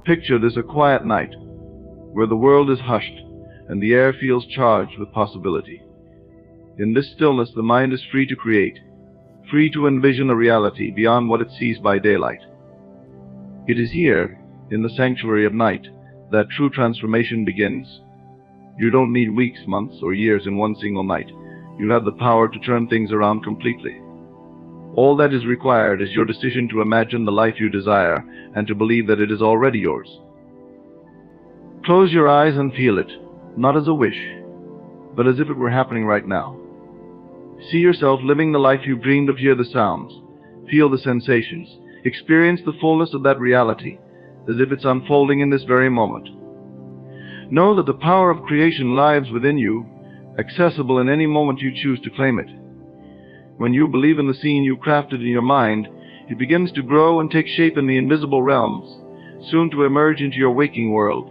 Picture this a quiet night, where the world is hushed and the air feels charged with possibility. In this stillness, the mind is free to create, free to envision a reality beyond what it sees by daylight. It is here, in the sanctuary of night, that true transformation begins. You don't need weeks, months, or years in one single night. You have the power to turn things around completely. All that is required is your decision to imagine the life you desire and to believe that it is already yours. Close your eyes and feel it, not as a wish, but as if it were happening right now. See yourself living the life you've dreamed of. Hear the sounds, feel the sensations, experience the fullness of that reality, as if it's unfolding in this very moment. Know that the power of creation lies within you, accessible in any moment you choose to claim it. When you believe in the scene you crafted in your mind, it begins to grow and take shape in the invisible realms, soon to emerge into your waking world.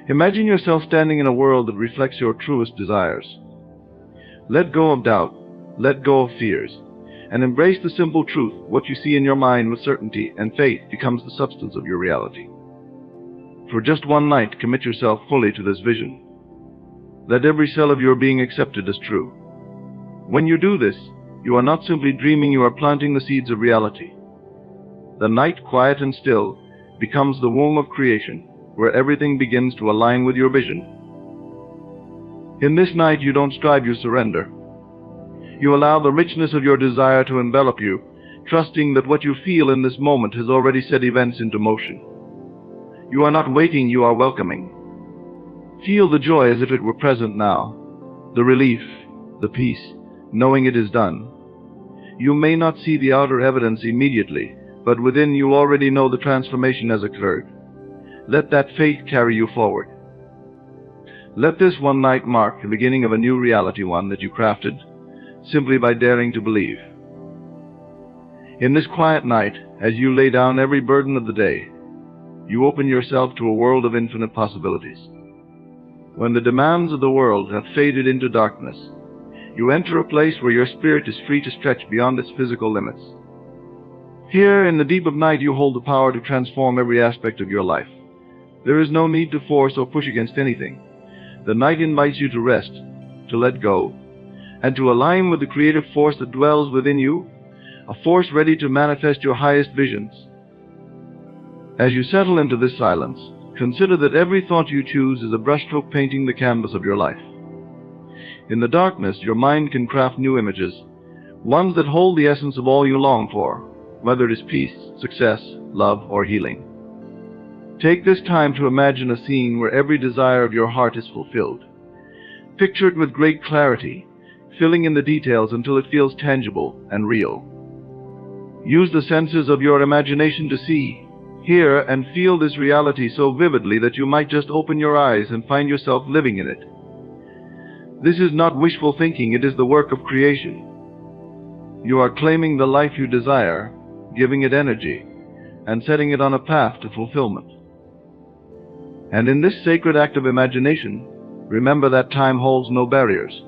Imagine yourself standing in a world that reflects your truest desires. Let go of doubt, let go of fears, and embrace the simple truth. What you see in your mind with certainty and faith becomes the substance of your reality. For just one night, commit yourself fully to this vision. Let every cell of your being accept it as true. When you do this, you are not simply dreaming, you are planting the seeds of reality. The night, quiet and still, becomes the womb of creation, where everything begins to align with your vision. In this night, you don't strive, you surrender. You allow the richness of your desire to envelop you, trusting that what you feel in this moment has already set events into motion. You are not waiting, you are welcoming. Feel the joy as if it were present now, the relief, the peace, knowing it is done. You may not see the outer evidence immediately, but within you already know the transformation has occurred. Let that faith carry you forward. Let this one night mark the beginning of a new reality, one that you crafted simply by daring to believe. In this quiet night, as you lay down every burden of the day, you open yourself to a world of infinite possibilities. When the demands of the world have faded into darkness, you enter a place where your spirit is free to stretch beyond its physical limits. Here, in the deep of night, you hold the power to transform every aspect of your life. There is no need to force or push against anything. The night invites you to rest, to let go, and to align with the creative force that dwells within you, a force ready to manifest your highest visions. As you settle into this silence, consider that every thought you choose is a brushstroke painting the canvas of your life. In the darkness, your mind can craft new images, ones that hold the essence of all you long for, whether it is peace, success, love, or healing. Take this time to imagine a scene where every desire of your heart is fulfilled. Picture it with great clarity, filling in the details until it feels tangible and real. Use the senses of your imagination to see, hear, and feel this reality so vividly that you might just open your eyes and find yourself living in it. This is not wishful thinking, it is the work of creation. You are claiming the life you desire, giving it energy, and setting it on a path to fulfillment. And in this sacred act of imagination, remember that time holds no barriers.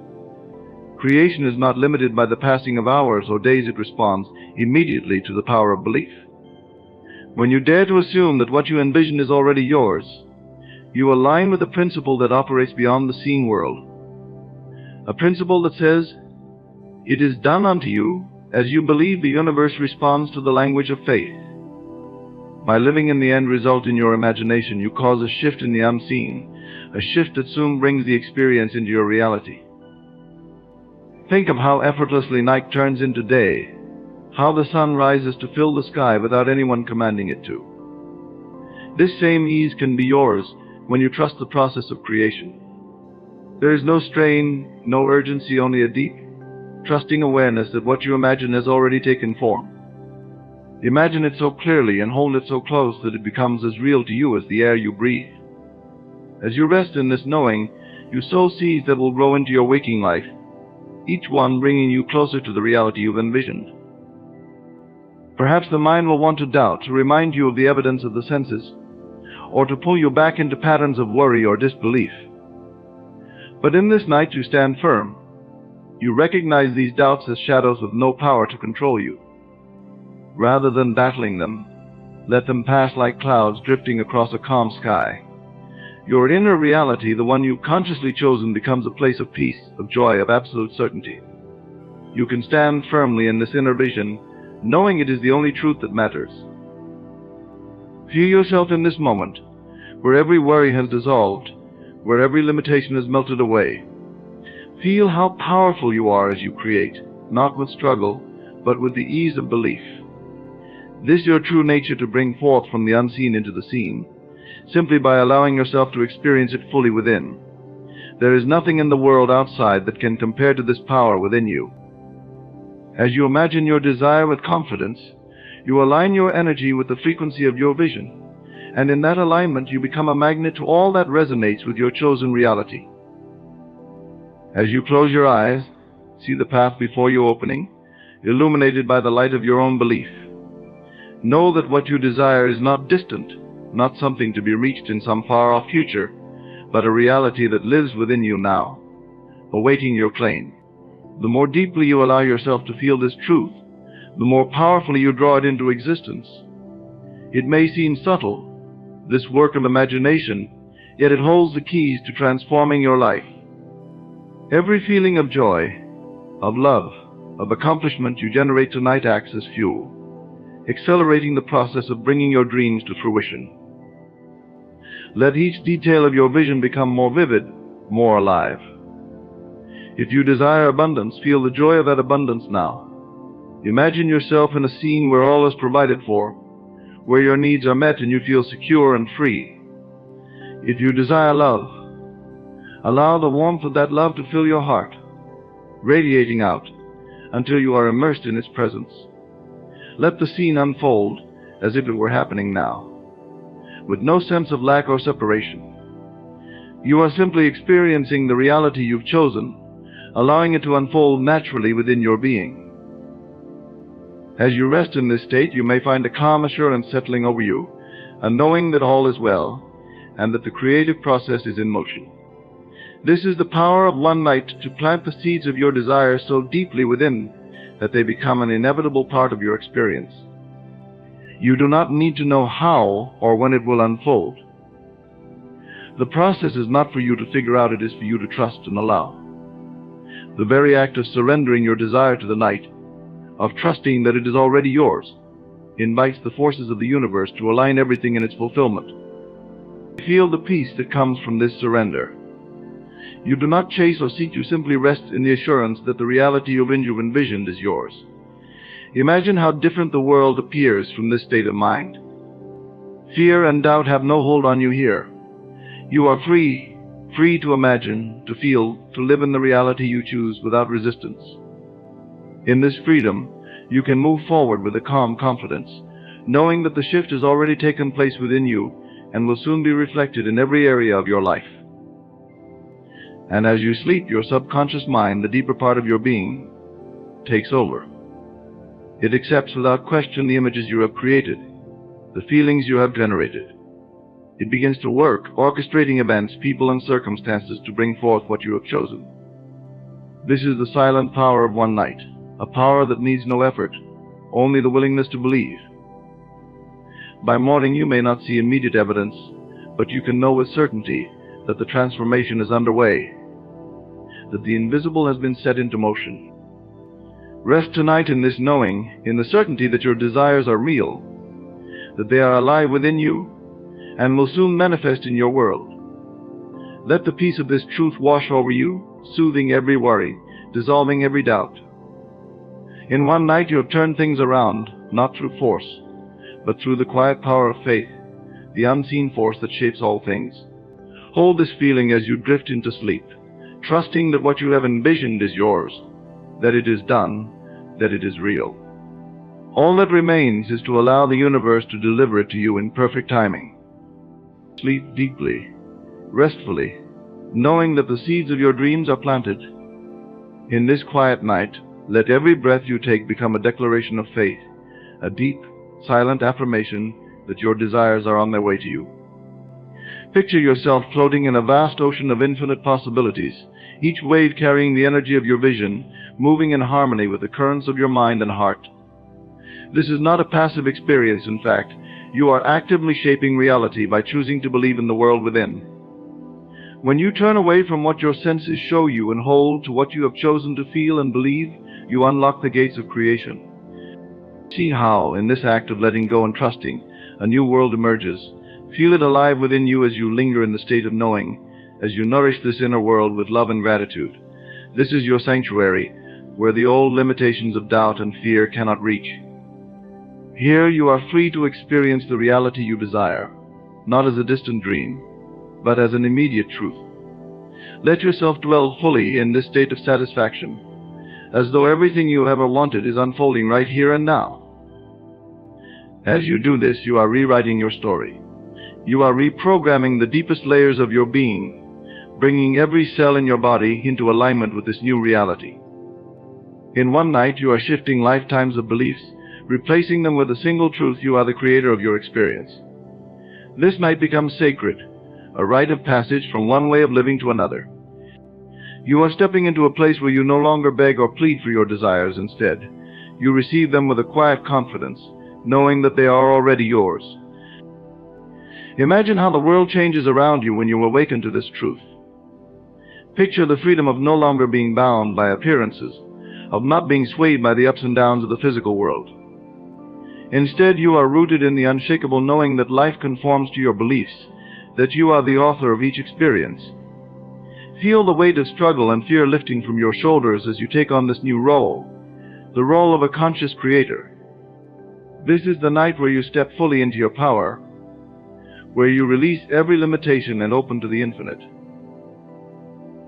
Creation is not limited by the passing of hours or days. It responds immediately to the power of belief. When you dare to assume that what you envision is already yours, you align with a principle that operates beyond the seen world. A principle that says, "It is done unto you." As you believe, the universe responds to the language of faith. By living in the end result in your imagination, you cause a shift in the unseen, a shift that soon brings the experience into your reality. Think of how effortlessly night turns into day, how the sun rises to fill the sky without anyone commanding it to. This same ease can be yours when you trust the process of creation. There is no strain, no urgency, only a deep, trusting awareness that what you imagine has already taken form. Imagine it so clearly and hold it so close that it becomes as real to you as the air you breathe. As you rest in this knowing, you sow seeds that will grow into your waking life, each one bringing you closer to the reality you've envisioned. Perhaps the mind will want to doubt, to remind you of the evidence of the senses, or to pull you back into patterns of worry or disbelief. But in this night you stand firm. You recognize these doubts as shadows with no power to control you. Rather than battling them, Let them pass like clouds drifting across a calm sky. Your inner reality, the one you've consciously chosen, becomes a place of peace, of joy, of absolute certainty. You can stand firmly in this inner vision, knowing it is the only truth that matters. Feel yourself in this moment, where every worry has dissolved, where every limitation has melted away. Feel how powerful you are as you create, not with struggle, but with the ease of belief. This your true nature to bring forth from the unseen into the seen, simply by allowing yourself to experience it fully within. There is nothing in the world outside that can compare to this power within you. As you imagine your desire with confidence, you align your energy with the frequency of your vision, and in that alignment you become a magnet to all that resonates with your chosen reality. As you close your eyes, see the path before you opening, illuminated by the light of your own belief. Know that what you desire is not distant, not something to be reached in some far-off future, but a reality that lives within you now, awaiting your claim. The more deeply you allow yourself to feel this truth, the more powerfully you draw it into existence. It may seem subtle, this work of imagination, yet it holds the keys to transforming your life. Every feeling of joy, of love, of accomplishment you generate tonight acts as fuel, accelerating the process of bringing your dreams to fruition. Let each detail of your vision become more vivid, more alive. If you desire abundance, feel the joy of that abundance now. Imagine yourself in a scene where all is provided for, where your needs are met and you feel secure and free. If you desire love, allow the warmth of that love to fill your heart, radiating out until you are immersed in its presence. Let the scene unfold as if it were happening now, with no sense of lack or separation. You are simply experiencing the reality you've chosen, allowing it to unfold naturally within your being. As you rest in this state, you may find a calm assurance settling over you, a knowing that all is well, and that the creative process is in motion. This is the power of one night to plant the seeds of your desires so deeply within that they become an inevitable part of your experience. You do not need to know how or when it will unfold. The process is not for you to figure out, it is for you to trust and allow. The very act of surrendering your desire to the night, of trusting that it is already yours, invites the forces of the universe to align everything in its fulfillment. Feel the peace that comes from this surrender. You do not chase or seek, you simply rest in the assurance that the reality you've envisioned is yours. Imagine how different the world appears from this state of mind. Fear and doubt have no hold on you here. You are free to imagine, to feel, to live in the reality you choose without resistance. In this freedom, you can move forward with a calm confidence, knowing that the shift has already taken place within you and will soon be reflected in every area of your life. And as you sleep, your subconscious mind, the deeper part of your being, takes over. It accepts without question the images you have created, the feelings you have generated. It begins to work, orchestrating events, people, and circumstances to bring forth what you have chosen. This is the silent power of one night, a power that needs no effort, only the willingness to believe. By morning you may not see immediate evidence, but you can know with certainty that the transformation is underway, that the invisible has been set into motion. Rest tonight in this knowing, in the certainty that your desires are real, that they are alive within you, and will soon manifest in your world. Let the peace of this truth wash over you, soothing every worry, dissolving every doubt. In one night you have turned things around, not through force, but through the quiet power of faith, the unseen force that shapes all things. Hold this feeling as you drift into sleep, trusting that what you have envisioned is yours, that it is done, that it is real. All that remains is to allow the universe to deliver it to you in perfect timing. Sleep deeply, restfully, knowing that the seeds of your dreams are planted. In this quiet night, let every breath you take become a declaration of faith, a deep, silent affirmation that your desires are on their way to you. Picture yourself floating in a vast ocean of infinite possibilities, each wave carrying the energy of your vision, moving in harmony with the currents of your mind and heart. This is not a passive experience, in fact. You are actively shaping reality by choosing to believe in the world within. When you turn away from what your senses show you and hold to what you have chosen to feel and believe, you unlock the gates of creation. See how, in this act of letting go and trusting, a new world emerges. Feel it alive within you as you linger in the state of knowing, as you nourish this inner world with love and gratitude. This is your sanctuary, where the old limitations of doubt and fear cannot reach. Here you are free to experience the reality you desire, not as a distant dream, but as an immediate truth. Let yourself dwell fully in this state of satisfaction, as though everything you ever wanted is unfolding right here and now. As you do this, you are rewriting your story. You are reprogramming the deepest layers of your being, bringing every cell in your body into alignment with this new reality. In one night, you are shifting lifetimes of beliefs, replacing them with a single truth: you are the creator of your experience. This night becomes sacred, a rite of passage from one way of living to another. You are stepping into a place where you no longer beg or plead for your desires. Instead, you receive them with a quiet confidence, knowing that they are already yours. Imagine how the world changes around you when you awaken to this truth. Picture the freedom of no longer being bound by appearances, of not being swayed by the ups and downs of the physical world. Instead, you are rooted in the unshakable knowing that life conforms to your beliefs, that you are the author of each experience. Feel the weight of struggle and fear lifting from your shoulders as you take on this new role, the role of a conscious creator. This is the night where you step fully into your power, where you release every limitation and open to the infinite.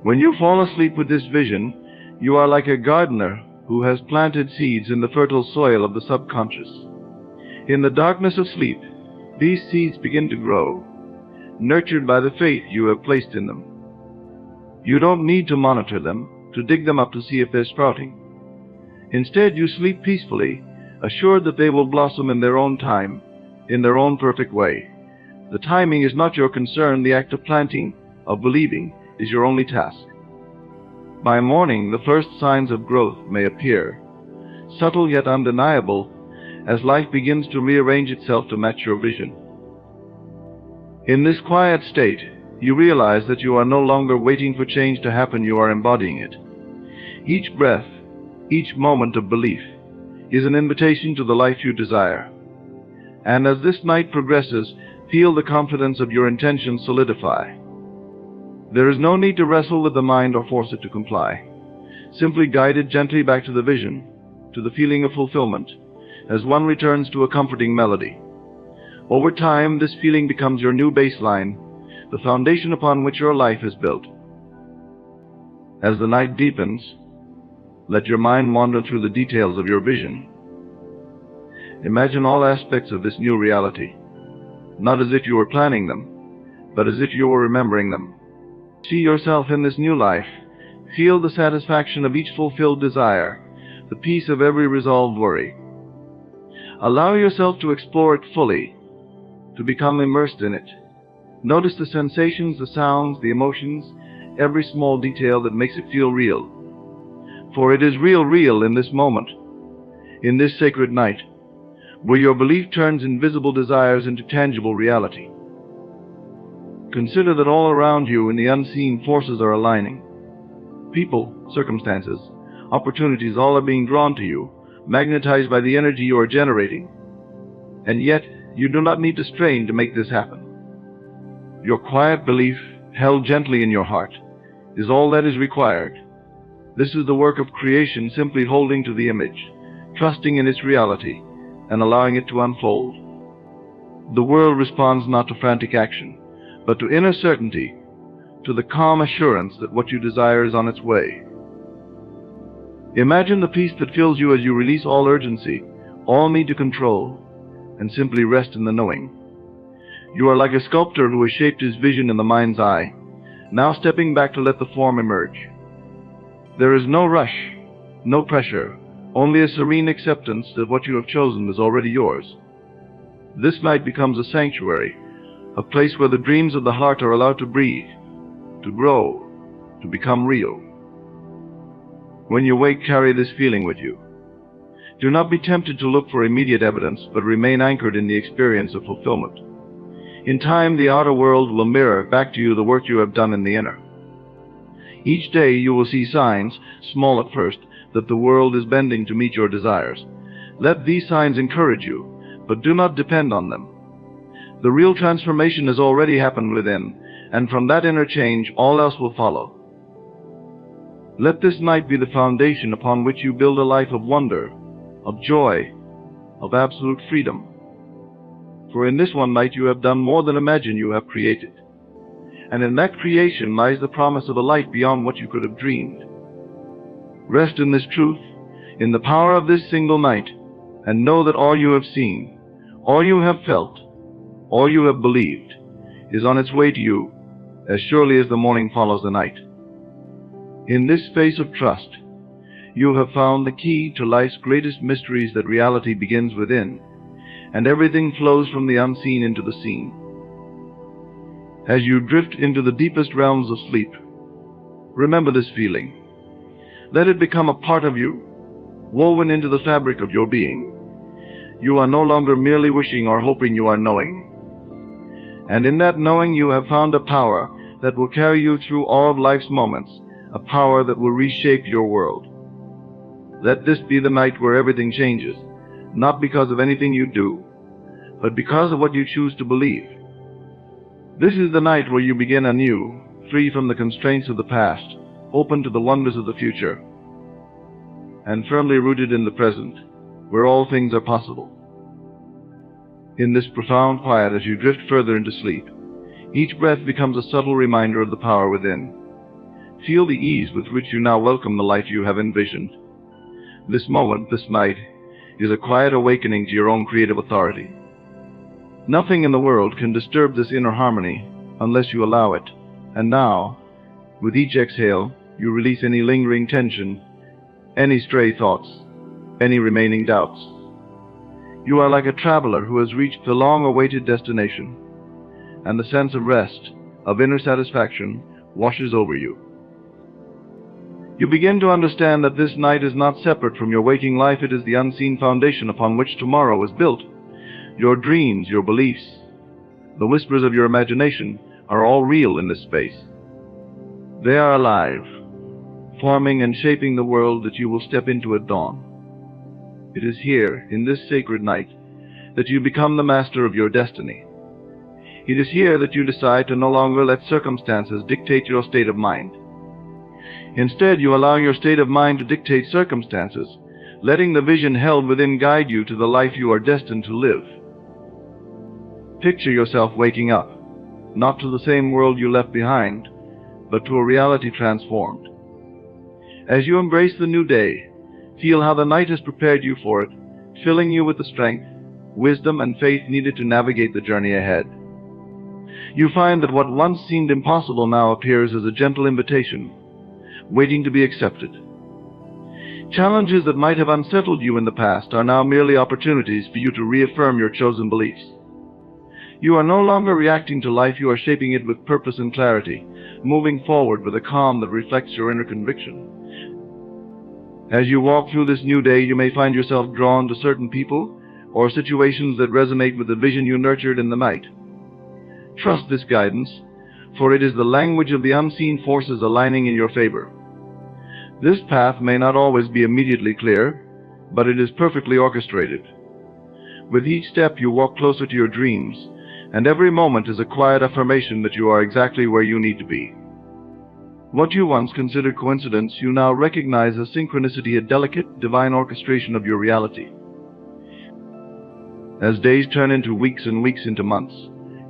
When you fall asleep with this vision, you are like a gardener who has planted seeds in the fertile soil of the subconscious. In the darkness of sleep, these seeds begin to grow, nurtured by the faith you have placed in them. You don't need to monitor them, to dig them up to see if they're sprouting. Instead, you sleep peacefully, assured that they will blossom in their own time, in their own perfect way. The timing is not your concern. The act of planting, of believing, is your only task. By morning, the first signs of growth may appear, subtle yet undeniable, as life begins to rearrange itself to match your vision. In this quiet state, you realize that you are no longer waiting for change to happen. You are embodying it. Each breath, each moment of belief, is an invitation to the life you desire. And as this night progresses, feel the confidence of your intention solidify. There is no need to wrestle with the mind or force it to comply. Simply guide it gently back to the vision, to the feeling of fulfillment, as one returns to a comforting melody. Over time, this feeling becomes your new baseline, the foundation upon which your life is built. As the night deepens, let your mind wander through the details of your vision. Imagine all aspects of this new reality, not as if you were planning them, but as if you were remembering them. See yourself in this new life. Feel the satisfaction of each fulfilled desire, the peace of every resolved worry. Allow yourself to explore it fully, to become immersed in it. Notice the sensations, the sounds, the emotions, every small detail that makes it feel real. For it is real in this moment, in this sacred night, where your belief turns invisible desires into tangible reality. Consider that all around you in the unseen forces are aligning. People, circumstances, opportunities, all are being drawn to you, magnetized by the energy you are generating. And yet, you do not need to strain to make this happen. Your quiet belief, held gently in your heart, is all that is required. This is the work of creation, simply holding to the image, trusting in its reality, and allowing it to unfold. The world responds not to frantic action, but to inner certainty, to the calm assurance that what you desire is on its way. Imagine the peace that fills you as you release all urgency, all need to control, and simply rest in the knowing. You are like a sculptor who has shaped his vision in the mind's eye, now stepping back to let the form emerge. There is no rush, no pressure, only a serene acceptance that what you have chosen is already yours. This night becomes a sanctuary, a place where the dreams of the heart are allowed to breathe, to grow, to become real. When you wake, carry this feeling with you. Do not be tempted to look for immediate evidence, but remain anchored in the experience of fulfillment. In time, the outer world will mirror back to you the work you have done in the inner. Each day you will see signs, small at first, that the world is bending to meet your desires. Let these signs encourage you, but do not depend on them. The real transformation has already happened within, and from that inner change all else will follow. Let this night be the foundation upon which you build a life of wonder, of joy, of absolute freedom. For in this one night you have done more than imagine you have created. And in that creation lies the promise of a light beyond what you could have dreamed. Rest in this truth, in the power of this single night, and know that all you have seen, all you have felt, all you have believed, is on its way to you, as surely as the morning follows the night. In this space of trust, you have found the key to life's greatest mysteries, that reality begins within, and everything flows from the unseen into the seen. As you drift into the deepest realms of sleep, remember this feeling. Let it become a part of you, woven into the fabric of your being. You are no longer merely wishing or hoping, you are knowing. And in that knowing you have found a power that will carry you through all of life's moments, a power that will reshape your world. Let this be the night where everything changes, not because of anything you do, but because of what you choose to believe. This is the night where you begin anew, free from the constraints of the past, open to the wonders of the future, and firmly rooted in the present, where all things are possible. In this profound quiet, as you drift further into sleep, each breath becomes a subtle reminder of the power within. Feel the ease with which you now welcome the life you have envisioned. This moment, this night, is a quiet awakening to your own creative authority. Nothing in the world can disturb this inner harmony unless you allow it. And now, with each exhale, you release any lingering tension, any stray thoughts, any remaining doubts. You are like a traveler who has reached the long-awaited destination, and the sense of rest, of inner satisfaction, washes over you. You begin to understand that this night is not separate from your waking life. It is the unseen foundation upon which tomorrow is built. Your dreams, your beliefs, the whispers of your imagination are all real in this space. They are alive, forming and shaping the world that you will step into at dawn. It is here, in this sacred night, that you become the master of your destiny. It is here that you decide to no longer let circumstances dictate your state of mind. Instead, you allow your state of mind to dictate circumstances, letting the vision held within guide you to the life you are destined to live. Picture yourself waking up, not to the same world you left behind, but to a reality transformed. As you embrace the new day, feel how the night has prepared you for it, filling you with the strength, wisdom, and faith needed to navigate the journey ahead. You find that what once seemed impossible now appears as a gentle invitation, waiting to be accepted. Challenges that might have unsettled you in the past are now merely opportunities for you to reaffirm your chosen beliefs. You are no longer reacting to life, you are shaping it with purpose and clarity, moving forward with a calm that reflects your inner conviction. As you walk through this new day, you may find yourself drawn to certain people or situations that resonate with the vision you nurtured in the night. Trust this guidance, for it is the language of the unseen forces aligning in your favor. This path may not always be immediately clear, but it is perfectly orchestrated. With each step you walk closer to your dreams, and every moment is a quiet affirmation that you are exactly where you need to be. What you once considered coincidence, you now recognize as synchronicity, a delicate, divine orchestration of your reality. As days turn into weeks and weeks into months,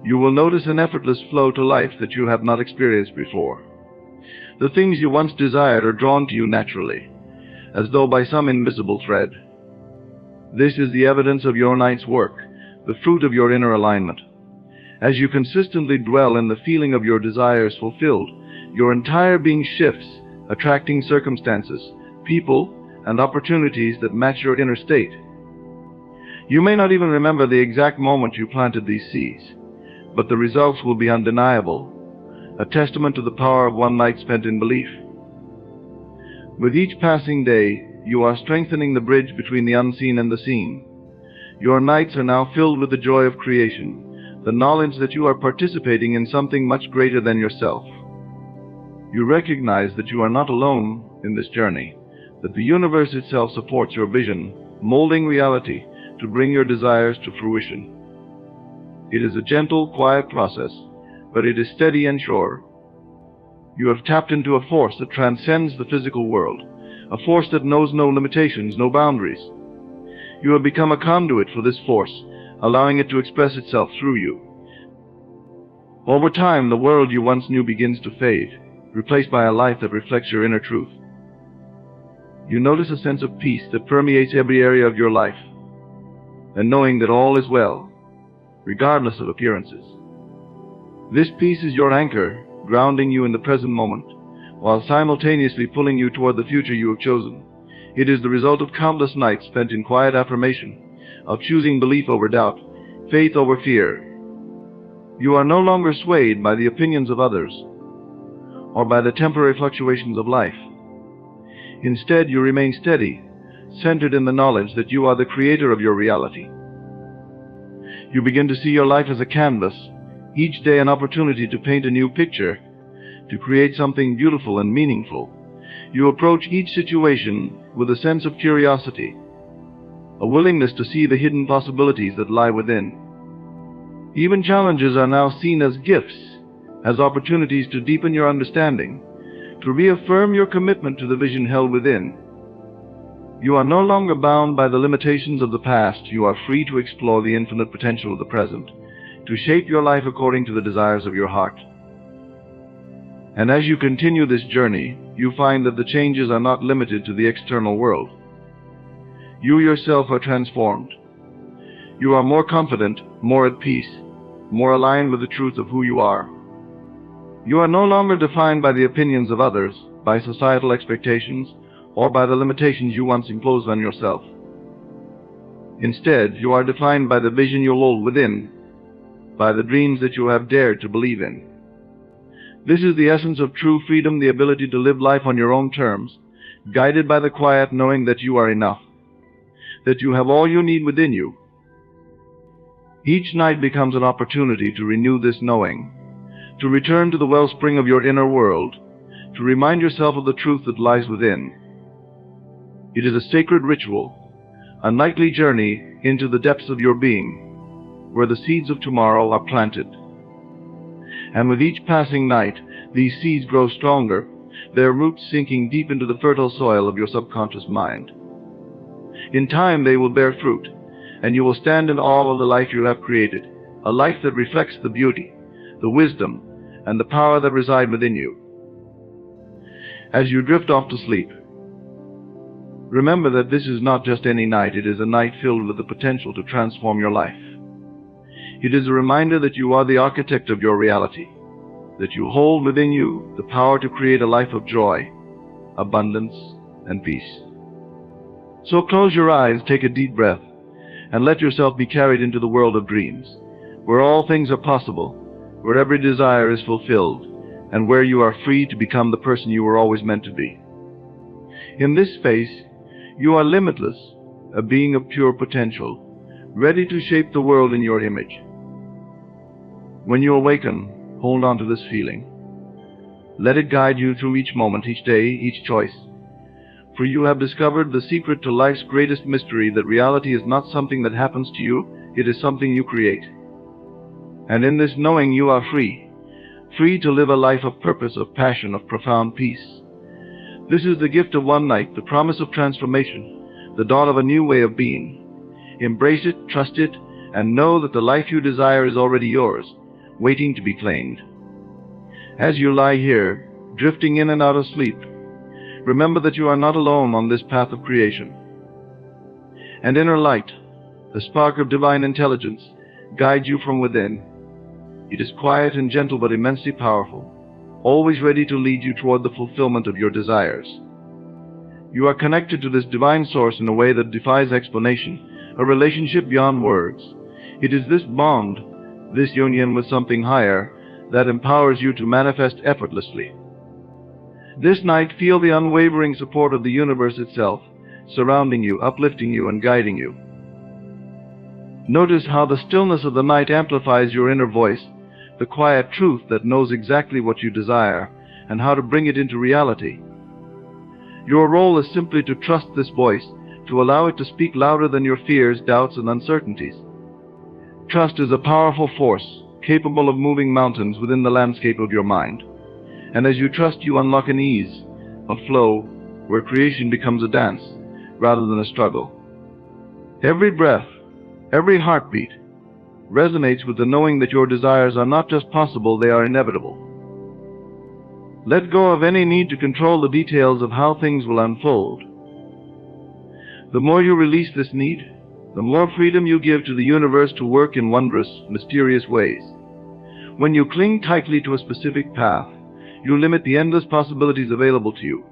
you will notice an effortless flow to life that you have not experienced before. The things you once desired are drawn to you naturally, as though by some invisible thread. This is the evidence of your night's work, the fruit of your inner alignment. As you consistently dwell in the feeling of your desires fulfilled, your entire being shifts, attracting circumstances, people, and opportunities that match your inner state. You may not even remember the exact moment you planted these seeds, but the results will be undeniable, a testament to the power of one night spent in belief. With each passing day, you are strengthening the bridge between the unseen and the seen. Your nights are now filled with the joy of creation, the knowledge that you are participating in something much greater than yourself. You recognize that you are not alone in this journey, that the universe itself supports your vision, molding reality to bring your desires to fruition. It is a gentle, quiet process, but it is steady and sure. You have tapped into a force that transcends the physical world, a force that knows no limitations, no boundaries. You have become a conduit for this force, allowing it to express itself through you. Over time, the world you once knew begins to fade, replaced by a life that reflects your inner truth. You notice a sense of peace that permeates every area of your life, and knowing that all is well, regardless of appearances. This peace is your anchor, grounding you in the present moment, while simultaneously pulling you toward the future you have chosen. It is the result of countless nights spent in quiet affirmation, of choosing belief over doubt, faith over fear. You are no longer swayed by the opinions of others, or by the temporary fluctuations of life. Instead, you remain steady, centered in the knowledge that you are the creator of your reality. You begin to see your life as a canvas, each day an opportunity to paint a new picture, to create something beautiful and meaningful. You approach each situation with a sense of curiosity, a willingness to see the hidden possibilities that lie within. Even challenges are now seen as gifts, as opportunities to deepen your understanding, to reaffirm your commitment to the vision held within. You are no longer bound by the limitations of the past. You are free to explore the infinite potential of the present, to shape your life according to the desires of your heart. And as you continue this journey, you find that the changes are not limited to the external world. You yourself are transformed. You are more confident, more at peace, more aligned with the truth of who you are. You are no longer defined by the opinions of others, by societal expectations, or by the limitations you once imposed on yourself. Instead, you are defined by the vision you hold within, by the dreams that you have dared to believe in. This is the essence of true freedom, the ability to live life on your own terms, guided by the quiet knowing that you are enough, that you have all you need within you. Each night becomes an opportunity to renew this knowing, to return to the wellspring of your inner world, to remind yourself of the truth that lies within. It is a sacred ritual, a nightly journey into the depths of your being, where the seeds of tomorrow are planted. And with each passing night, these seeds grow stronger, their roots sinking deep into the fertile soil of your subconscious mind. In time, they will bear fruit, and you will stand in awe of the life you have created, a life that reflects the beauty, the wisdom, and the power that reside within you. As you drift off to sleep, remember that this is not just any night. It is a night filled with the potential to transform your life. It is a reminder that you are the architect of your reality, that you hold within you the power to create a life of joy, abundance, and peace. So close your eyes, take a deep breath, and let yourself be carried into the world of dreams, where all things are possible, where every desire is fulfilled, and where you are free to become the person you were always meant to be. In this space, you are limitless, a being of pure potential, ready to shape the world in your image. When you awaken, hold on to this feeling. Let it guide you through each moment, each day, each choice. For you have discovered the secret to life's greatest mystery, that reality is not something that happens to you, it is something you create. And in this knowing, you are free, free to live a life of purpose, of passion, of profound peace. This is the gift of one night, the promise of transformation, the dawn of a new way of being. Embrace it, trust it, and know that the life you desire is already yours, waiting to be claimed. As you lie here, drifting in and out of sleep, remember that you are not alone on this path of creation. An inner light, the spark of divine intelligence, guides you from within. It is quiet and gentle but immensely powerful, always ready to lead you toward the fulfillment of your desires. You are connected to this divine source in a way that defies explanation, a relationship beyond words. It is this bond, this union with something higher, that empowers you to manifest effortlessly. This night, feel the unwavering support of the universe itself, surrounding you, uplifting you, and guiding you. Notice how the stillness of the night amplifies your inner voice, the quiet truth that knows exactly what you desire and how to bring it into reality. Your role is simply to trust this voice, to allow it to speak louder than your fears, doubts, and uncertainties. Trust is a powerful force, capable of moving mountains within the landscape of your mind. And as you trust, you unlock an ease, a flow, where creation becomes a dance rather than a struggle. Every breath, every heartbeat, resonates with the knowing that your desires are not just possible, they are inevitable. Let go of any need to control the details of how things will unfold. The more you release this need, the more freedom you give to the universe to work in wondrous, mysterious ways. When you cling tightly to a specific path, you limit the endless possibilities available to you.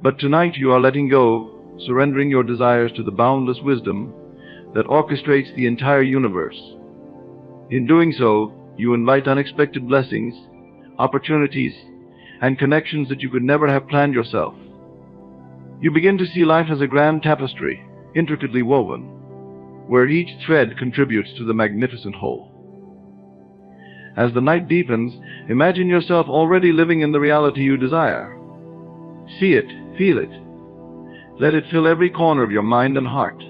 But tonight you are letting go, surrendering your desires to the boundless wisdom that orchestrates the entire universe. In doing so, you invite unexpected blessings, opportunities, and connections that you could never have planned yourself. You begin to see life as a grand tapestry, intricately woven, where each thread contributes to the magnificent whole. As the night deepens, imagine yourself already living in the reality you desire. See it, feel it. Let it fill every corner of your mind and heart.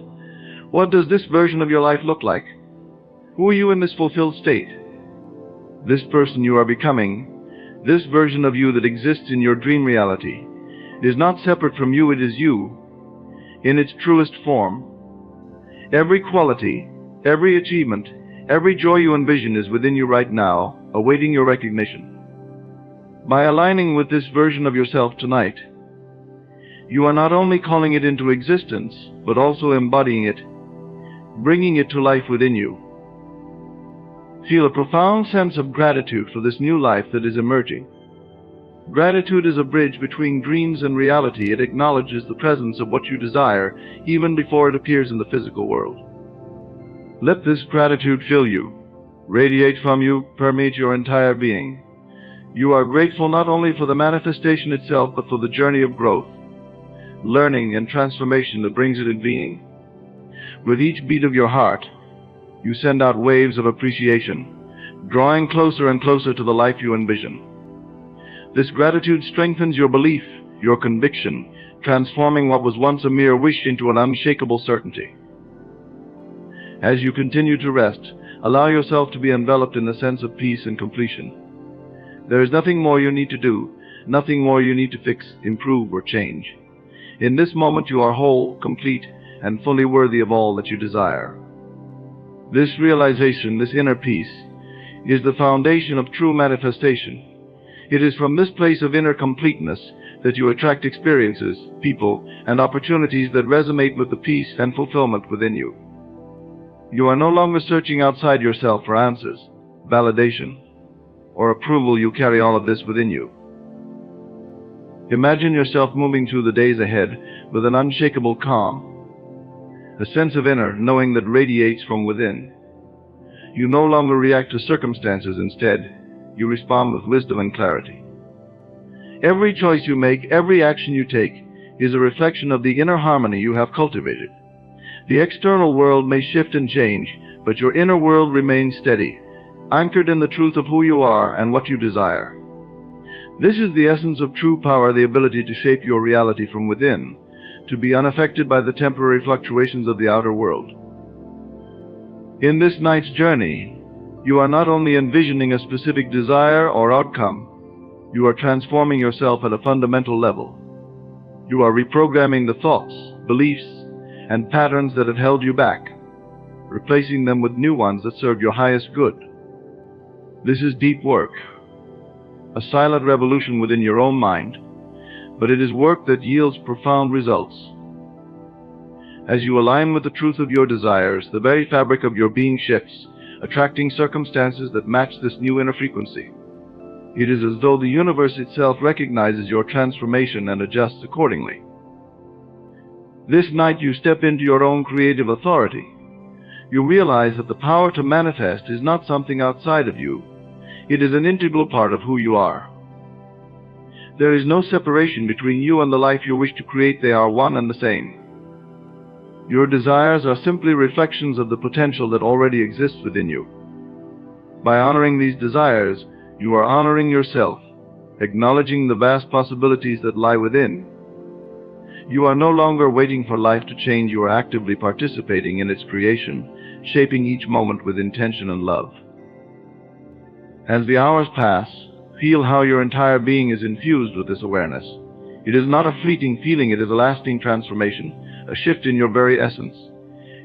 What does this version of your life look like? Who are you in this fulfilled state? This person you are becoming, this version of you that exists in your dream reality, is not separate from you, it is you, in its truest form. Every quality, every achievement, every joy you envision is within you right now, awaiting your recognition. By aligning with this version of yourself tonight, you are not only calling it into existence, but also embodying it, bringing it to life within you. Feel a profound sense of gratitude for this new life that is emerging. Gratitude is a bridge between dreams and reality. It acknowledges the presence of what you desire even before it appears in the physical world. Let this gratitude fill you, radiate from you, permeate your entire being. You are grateful not only for the manifestation itself, but for the journey of growth, learning, and transformation that brings it in being. With each beat of your heart, you send out waves of appreciation, drawing closer and closer to the life you envision. This gratitude strengthens your belief, your conviction, transforming what was once a mere wish into an unshakable certainty. As you continue to rest, allow yourself to be enveloped in a sense of peace and completion. There is nothing more you need to do, nothing more you need to fix, improve, or change. In this moment you are whole, complete, and fully worthy of all that you desire. This realization, this inner peace, is the foundation of true manifestation. It is from this place of inner completeness that you attract experiences, people, and opportunities that resonate with the peace and fulfillment within you. You are no longer searching outside yourself for answers, validation, or approval. You carry all of this within you. Imagine yourself moving through the days ahead with an unshakable calm, a sense of inner knowing that radiates from within. You no longer react to circumstances. Instead, you respond with wisdom and clarity. Every choice you make, every action you take, is a reflection of the inner harmony you have cultivated. The external world may shift and change, but your inner world remains steady, anchored in the truth of who you are and what you desire. This is the essence of true power, the ability to shape your reality from within, to be unaffected by the temporary fluctuations of the outer world. In this night's journey, you are not only envisioning a specific desire or outcome, you are transforming yourself at a fundamental level. You are reprogramming the thoughts, beliefs, and patterns that have held you back, replacing them with new ones that serve your highest good. This is deep work, a silent revolution within your own mind, but it is work that yields profound results. As you align with the truth of your desires, the very fabric of your being shifts, attracting circumstances that match this new inner frequency. It is as though the universe itself recognizes your transformation and adjusts accordingly. This night you step into your own creative authority. You realize that the power to manifest is not something outside of you. It is an integral part of who you are. There is no separation between you and the life you wish to create. They are one and the same. Your desires are simply reflections of the potential that already exists within you. By honoring these desires, you are honoring yourself, acknowledging the vast possibilities that lie within. You are no longer waiting for life to change. You are actively participating in its creation, shaping each moment with intention and love. As the hours pass, feel how your entire being is infused with this awareness. It is not a fleeting feeling, it is a lasting transformation, a shift in your very essence.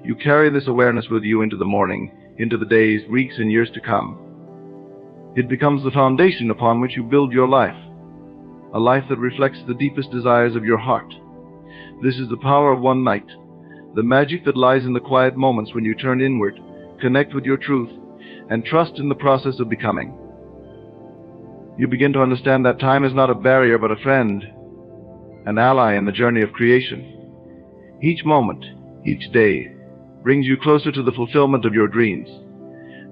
You carry this awareness with you into the morning, into the days, weeks, and years to come. It becomes the foundation upon which you build your life, a life that reflects the deepest desires of your heart. This is the power of one night, the magic that lies in the quiet moments when you turn inward, connect with your truth, and trust in the process of becoming. You begin to understand that time is not a barrier but a friend, an ally in the journey of creation. Each moment, each day, brings you closer to the fulfillment of your dreams.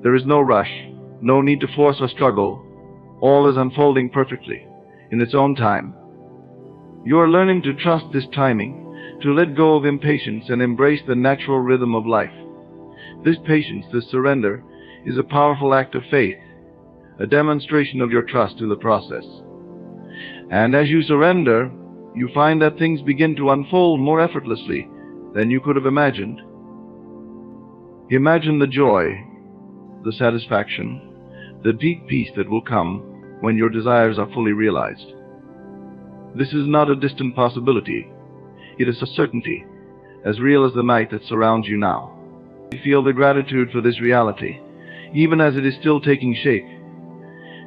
There is no rush, no need to force or struggle. All is unfolding perfectly, in its own time. You are learning to trust this timing, to let go of impatience and embrace the natural rhythm of life. This patience, this surrender, is a powerful act of faith, a demonstration of your trust in the process. And as you surrender, you find that things begin to unfold more effortlessly than you could have imagined. Imagine the joy, the satisfaction, the deep peace that will come when your desires are fully realized. This is not a distant possibility. It is a certainty, as real as the night that surrounds you now. You feel the gratitude for this reality, even as it is still taking shape.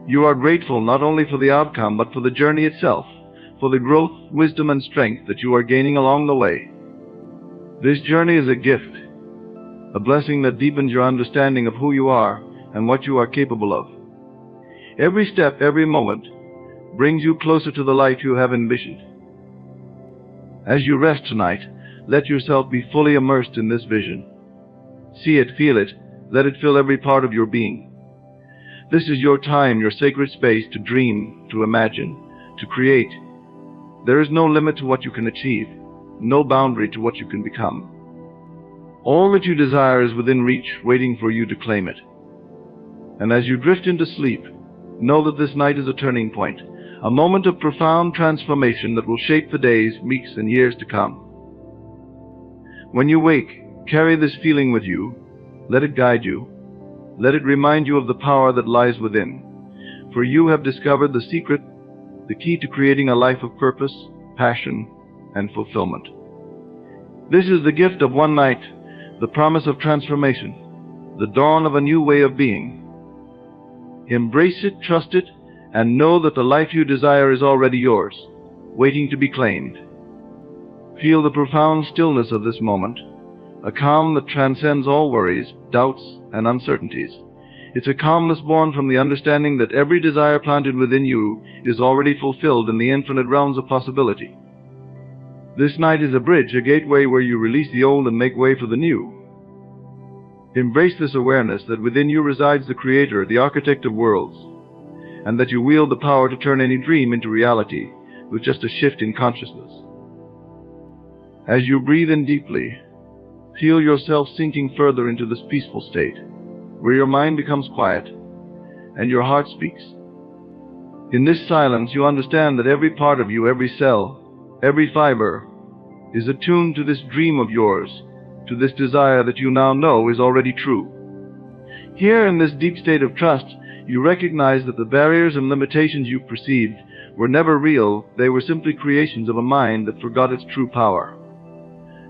You are grateful not only for the outcome, but for the journey itself, for the growth, wisdom, and strength that you are gaining along the way. This journey is a gift, a blessing that deepens your understanding of who you are and what you are capable of. Every step, every moment, brings you closer to the life you have envisioned. As you rest tonight, let yourself be fully immersed in this vision. See it, feel it, let it fill every part of your being. This is your time, your sacred space to dream, to imagine, to create. There is no limit to what you can achieve, no boundary to what you can become. All that you desire is within reach, waiting for you to claim it. And as you drift into sleep, know that this night is a turning point, a moment of profound transformation that will shape the days, weeks, and years to come. When you wake, carry this feeling with you. Let it guide you. Let it remind you of the power that lies within. For you have discovered the secret, the key to creating a life of purpose, passion, and fulfillment. This is the gift of one night, the promise of transformation, the dawn of a new way of being. Embrace it, trust it, and know that the life you desire is already yours, waiting to be claimed. Feel the profound stillness of this moment, a calm that transcends all worries, doubts, and uncertainties. It's a calmness born from the understanding that every desire planted within you is already fulfilled in the infinite realms of possibility. This night is a bridge, a gateway where you release the old and make way for the new. Embrace this awareness that within you resides the Creator, the Architect of worlds, and that you wield the power to turn any dream into reality with just a shift in consciousness. As you breathe in deeply, feel yourself sinking further into this peaceful state, where your mind becomes quiet and your heart speaks. In this silence, you understand that every part of you, every cell, every fiber, is attuned to this dream of yours, to this desire that you now know is already true. Here, in this deep state of trust, you recognize that the barriers and limitations you perceived were never real. They were simply creations of a mind that forgot its true power.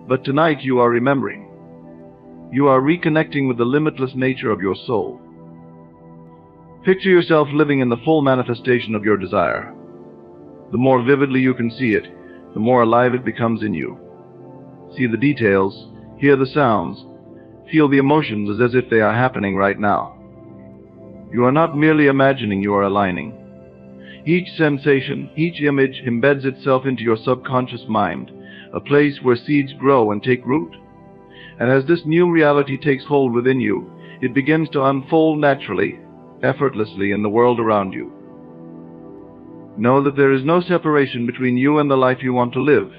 But tonight you are remembering. You are reconnecting with the limitless nature of your soul. Picture yourself living in the full manifestation of your desire. The more vividly you can see it, the more alive it becomes in you. See the details, hear the sounds, feel the emotions as if they are happening right now. You are not merely imagining, you are aligning. Each sensation, each image embeds itself into your subconscious mind, a place where seeds grow and take root. And as this new reality takes hold within you, it begins to unfold naturally, effortlessly in the world around you. Know that there is no separation between you and the life you want to live.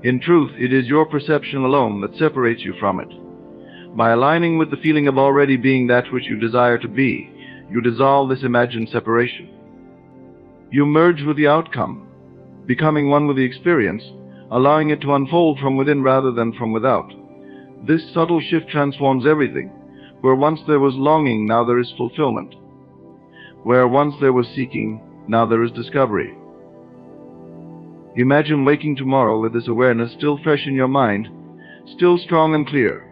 In truth, it is your perception alone that separates you from it. By aligning with the feeling of already being that which you desire to be, you dissolve this imagined separation. You merge with the outcome, becoming one with the experience, allowing it to unfold from within rather than from without. This subtle shift transforms everything. Where once there was longing, now there is fulfillment. Where once there was seeking, now there is discovery. Imagine waking tomorrow with this awareness still fresh in your mind, still strong and clear.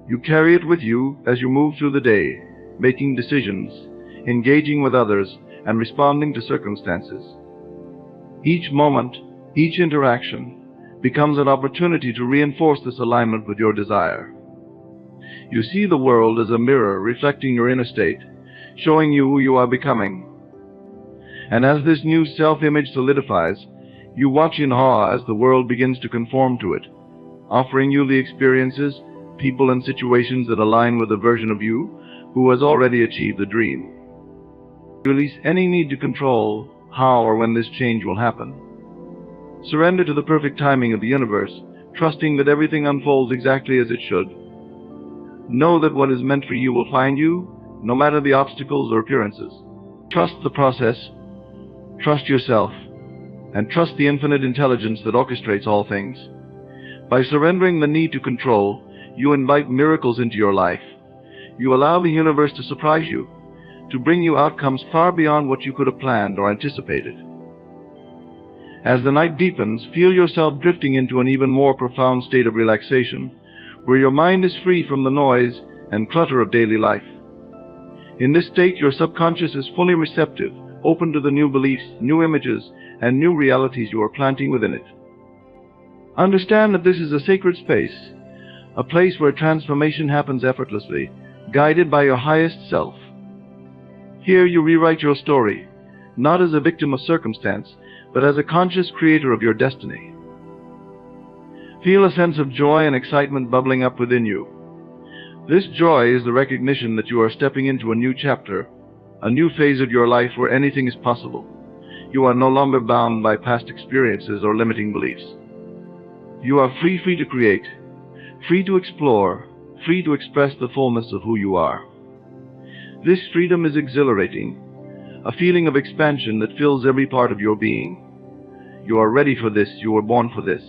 You carry it with you as you move through the day, making decisions, engaging with others, and responding to circumstances. Each moment, each interaction, becomes an opportunity to reinforce this alignment with your desire. You see the world as a mirror reflecting your inner state, showing you who you are becoming. And as this new self-image solidifies, you watch in awe as the world begins to conform to it, offering you the experiences, people, and situations that align with the version of you who has already achieved the dream. Release any need to control how or when this change will happen. Surrender to the perfect timing of the universe, trusting that everything unfolds exactly as it should. Know that what is meant for you will find you, no matter the obstacles or appearances. Trust the process, trust yourself, and trust the infinite intelligence that orchestrates all things. By surrendering the need to control, you invite miracles into your life. You allow the universe to surprise you, to bring you outcomes far beyond what you could have planned or anticipated. As the night deepens, feel yourself drifting into an even more profound state of relaxation, where your mind is free from the noise and clutter of daily life. In this state, your subconscious is fully receptive, open to the new beliefs, new images, and new realities you are planting within it. Understand that this is a sacred space, a place where transformation happens effortlessly, guided by your highest self. Here you rewrite your story, not as a victim of circumstance, but as a conscious creator of your destiny. Feel a sense of joy and excitement bubbling up within you. This joy is the recognition that you are stepping into a new chapter, a new phase of your life where anything is possible. You are no longer bound by past experiences or limiting beliefs. You are free to create, free to explore, free to express the fullness of who you are. This freedom is exhilarating, a feeling of expansion that fills every part of your being. You are ready for this, you were born for this.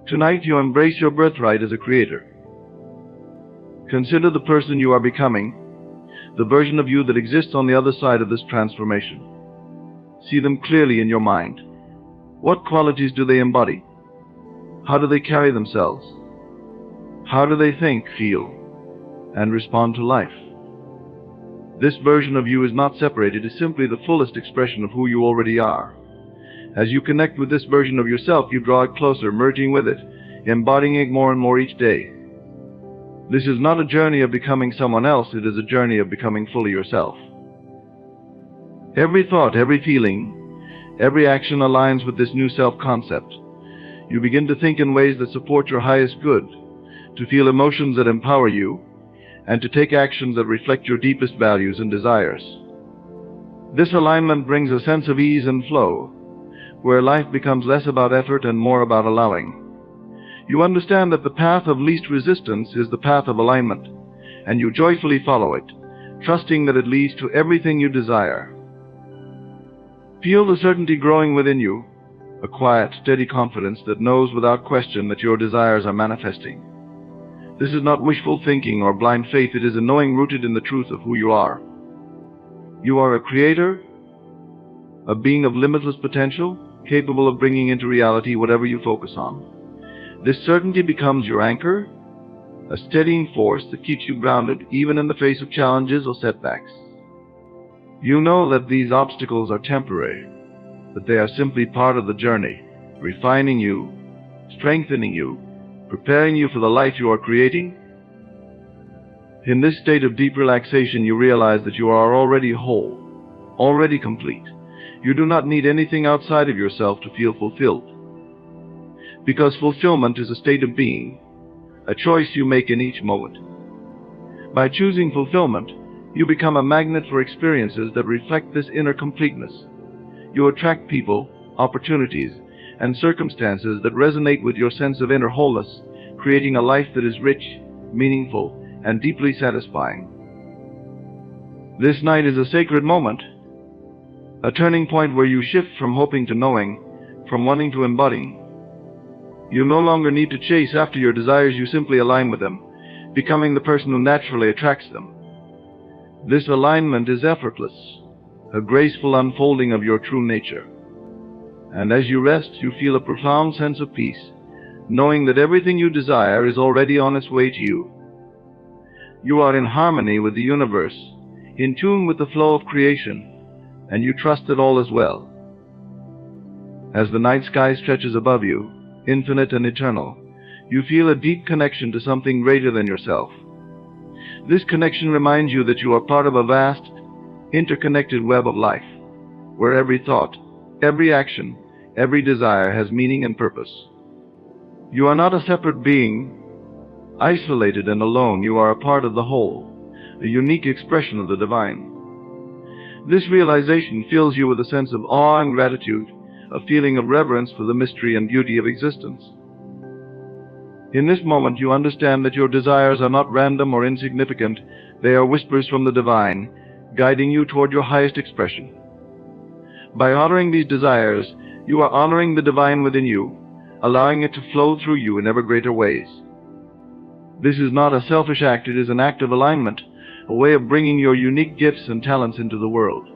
Tonight you embrace your birthright as a creator. Consider the person you are becoming, the version of you that exists on the other side of this transformation. See them clearly in your mind. What qualities do they embody? How do they carry themselves? How do they think, feel, and respond to life? This version of you is not separated, it is simply the fullest expression of who you already are. As you connect with this version of yourself, you draw it closer, merging with it, embodying it more and more each day. This is not a journey of becoming someone else, it is a journey of becoming fully yourself. Every thought, every feeling, every action aligns with this new self-concept. You begin to think in ways that support your highest good, to feel emotions that empower you, and to take actions that reflect your deepest values and desires. This alignment brings a sense of ease and flow, where life becomes less about effort and more about allowing. You understand that the path of least resistance is the path of alignment, and you joyfully follow it, trusting that it leads to everything you desire. Feel the certainty growing within you, a quiet, steady confidence that knows without question that your desires are manifesting. This is not wishful thinking or blind faith, it is a knowing rooted in the truth of who you are. You are a creator, a being of limitless potential, capable of bringing into reality whatever you focus on. This certainty becomes your anchor, a steadying force that keeps you grounded even in the face of challenges or setbacks. You know that these obstacles are temporary, that they are simply part of the journey, refining you, strengthening you, preparing you for the life you are creating. In this state of deep relaxation, you realize that you are already whole, already complete. You do not need anything outside of yourself to feel fulfilled. Because fulfillment is a state of being, a choice you make in each moment. By choosing fulfillment, you become a magnet for experiences that reflect this inner completeness. You attract people, opportunities, and circumstances that resonate with your sense of inner wholeness, creating a life that is rich, meaningful, and deeply satisfying. This night is a sacred moment, a turning point where you shift from hoping to knowing, from wanting to embodying. You no longer need to chase after your desires, you simply align with them, becoming the person who naturally attracts them. This alignment is effortless, a graceful unfolding of your true nature. And as you rest, you feel a profound sense of peace, knowing that everything you desire is already on its way to you. You are in harmony with the universe, in tune with the flow of creation, and you trust that all is well. As the night sky stretches above you, infinite and eternal, you feel a deep connection to something greater than yourself. This connection reminds you that you are part of a vast, interconnected web of life, where every thought, every action, every desire has meaning and purpose. You are not a separate being, isolated and alone. You are a part of the whole, a unique expression of the divine. This realization fills you with a sense of awe and gratitude, a feeling of reverence for the mystery and beauty of existence. In this moment, you understand that your desires are not random or insignificant. They are whispers from the divine, guiding you toward your highest expression. By honoring these desires, you are honoring the divine within you, allowing it to flow through you in ever greater ways. This is not a selfish act, it is an act of alignment, a way of bringing your unique gifts and talents into the world.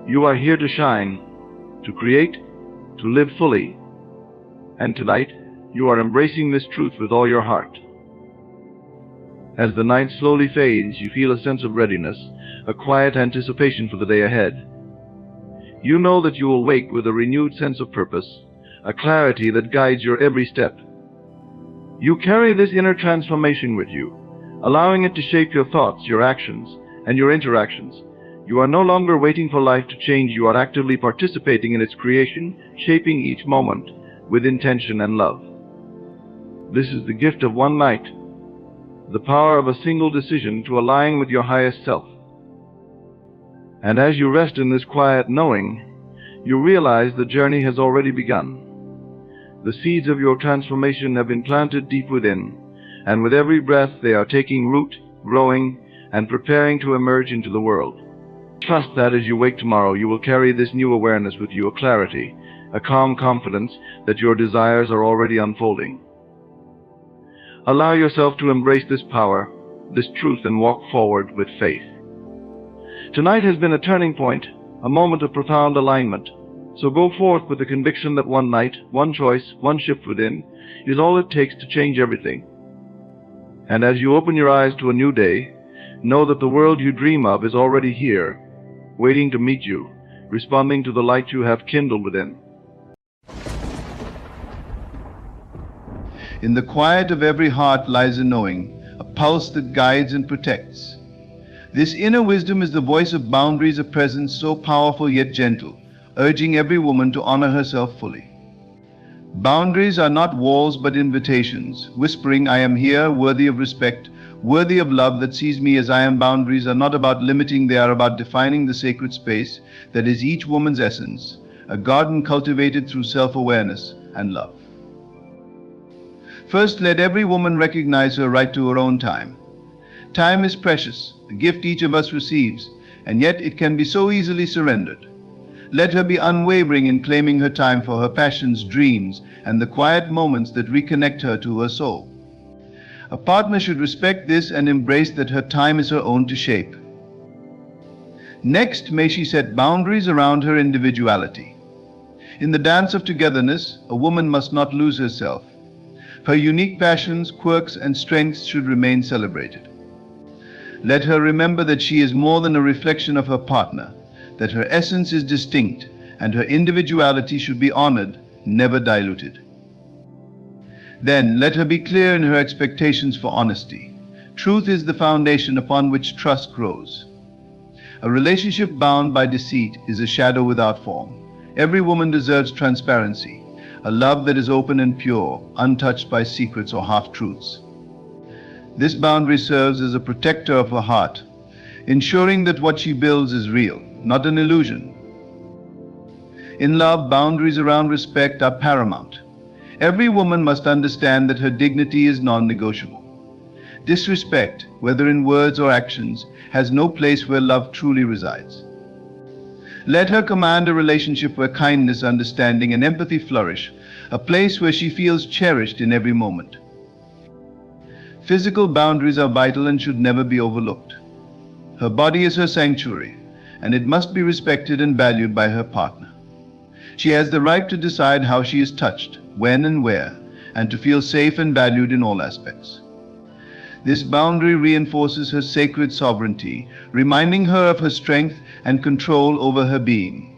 You are here to shine, to create, to live fully. And tonight, you are embracing this truth with all your heart. As the night slowly fades, you feel a sense of readiness, a quiet anticipation for the day ahead. You know that you will wake with a renewed sense of purpose, a clarity that guides your every step. You carry this inner transformation with you, allowing it to shape your thoughts, your actions, and your interactions. You are no longer waiting for life to change. You are actively participating in its creation, shaping each moment with intention and love. This is the gift of one night, the power of a single decision to align with your highest self. And as you rest in this quiet knowing, you realize the journey has already begun. The seeds of your transformation have been planted deep within, and with every breath they are taking root, growing, and preparing to emerge into the world. Trust that as you wake tomorrow, you will carry this new awareness with you, a clarity, a calm confidence that your desires are already unfolding. Allow yourself to embrace this power, this truth, and walk forward with faith. Tonight has been a turning point, a moment of profound alignment. So go forth with the conviction that one night, one choice, one shift within is all it takes to change everything. And as you open your eyes to a new day, know that the world you dream of is already here, waiting to meet you, responding to the light you have kindled within. In the quiet of every heart lies a knowing, a pulse that guides and protects. This inner wisdom is the voice of boundaries, a presence so powerful yet gentle, urging every woman to honor herself fully. Boundaries are not walls but invitations, whispering, "I am here, worthy of respect, worthy of love that sees me as I am." Boundaries are not about limiting, they are about defining the sacred space that is each woman's essence, a garden cultivated through self-awareness and love. First, let every woman recognize her right to her own time. Time is precious, a gift each of us receives, and yet it can be so easily surrendered. Let her be unwavering in claiming her time for her passions, dreams, and the quiet moments that reconnect her to her soul. A partner should respect this and embrace that her time is her own to shape. Next, may she set boundaries around her individuality. In the dance of togetherness, a woman must not lose herself. Her unique passions, quirks, and strengths should remain celebrated. Let her remember that she is more than a reflection of her partner, that her essence is distinct, and her individuality should be honored, never diluted. Then let her be clear in her expectations for honesty. Truth is the foundation upon which trust grows. A relationship bound by deceit is a shadow without form. Every woman deserves transparency, a love that is open and pure, untouched by secrets or half-truths. This boundary serves as a protector of her heart, ensuring that what she builds is real, not an illusion. In love, boundaries around respect are paramount. Every woman must understand that her dignity is non-negotiable. Disrespect, whether in words or actions, has no place where love truly resides. Let her command a relationship where kindness, understanding, and empathy flourish, a place where she feels cherished in every moment. Physical boundaries are vital and should never be overlooked. Her body is her sanctuary, and it must be respected and valued by her partner. She has the right to decide how she is touched, when and where, and to feel safe and valued in all aspects. This boundary reinforces her sacred sovereignty, reminding her of her strength and control over her being.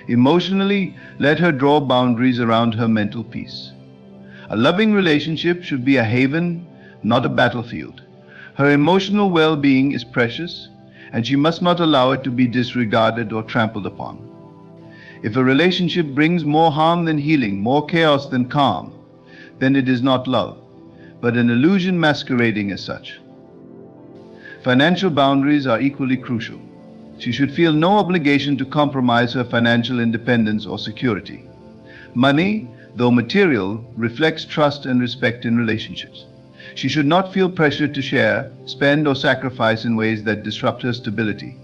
Emotionally, let her draw boundaries around her mental peace. A loving relationship should be a haven, not a battlefield. Her emotional well-being is precious, and she must not allow it to be disregarded or trampled upon. If a relationship brings more harm than healing, more chaos than calm, then it is not love, but an illusion masquerading as such. Financial boundaries are equally crucial. She should feel no obligation to compromise her financial independence or security. Money, though material, reflects trust and respect in relationships. She should not feel pressured to share, spend, or sacrifice in ways that disrupt her stability.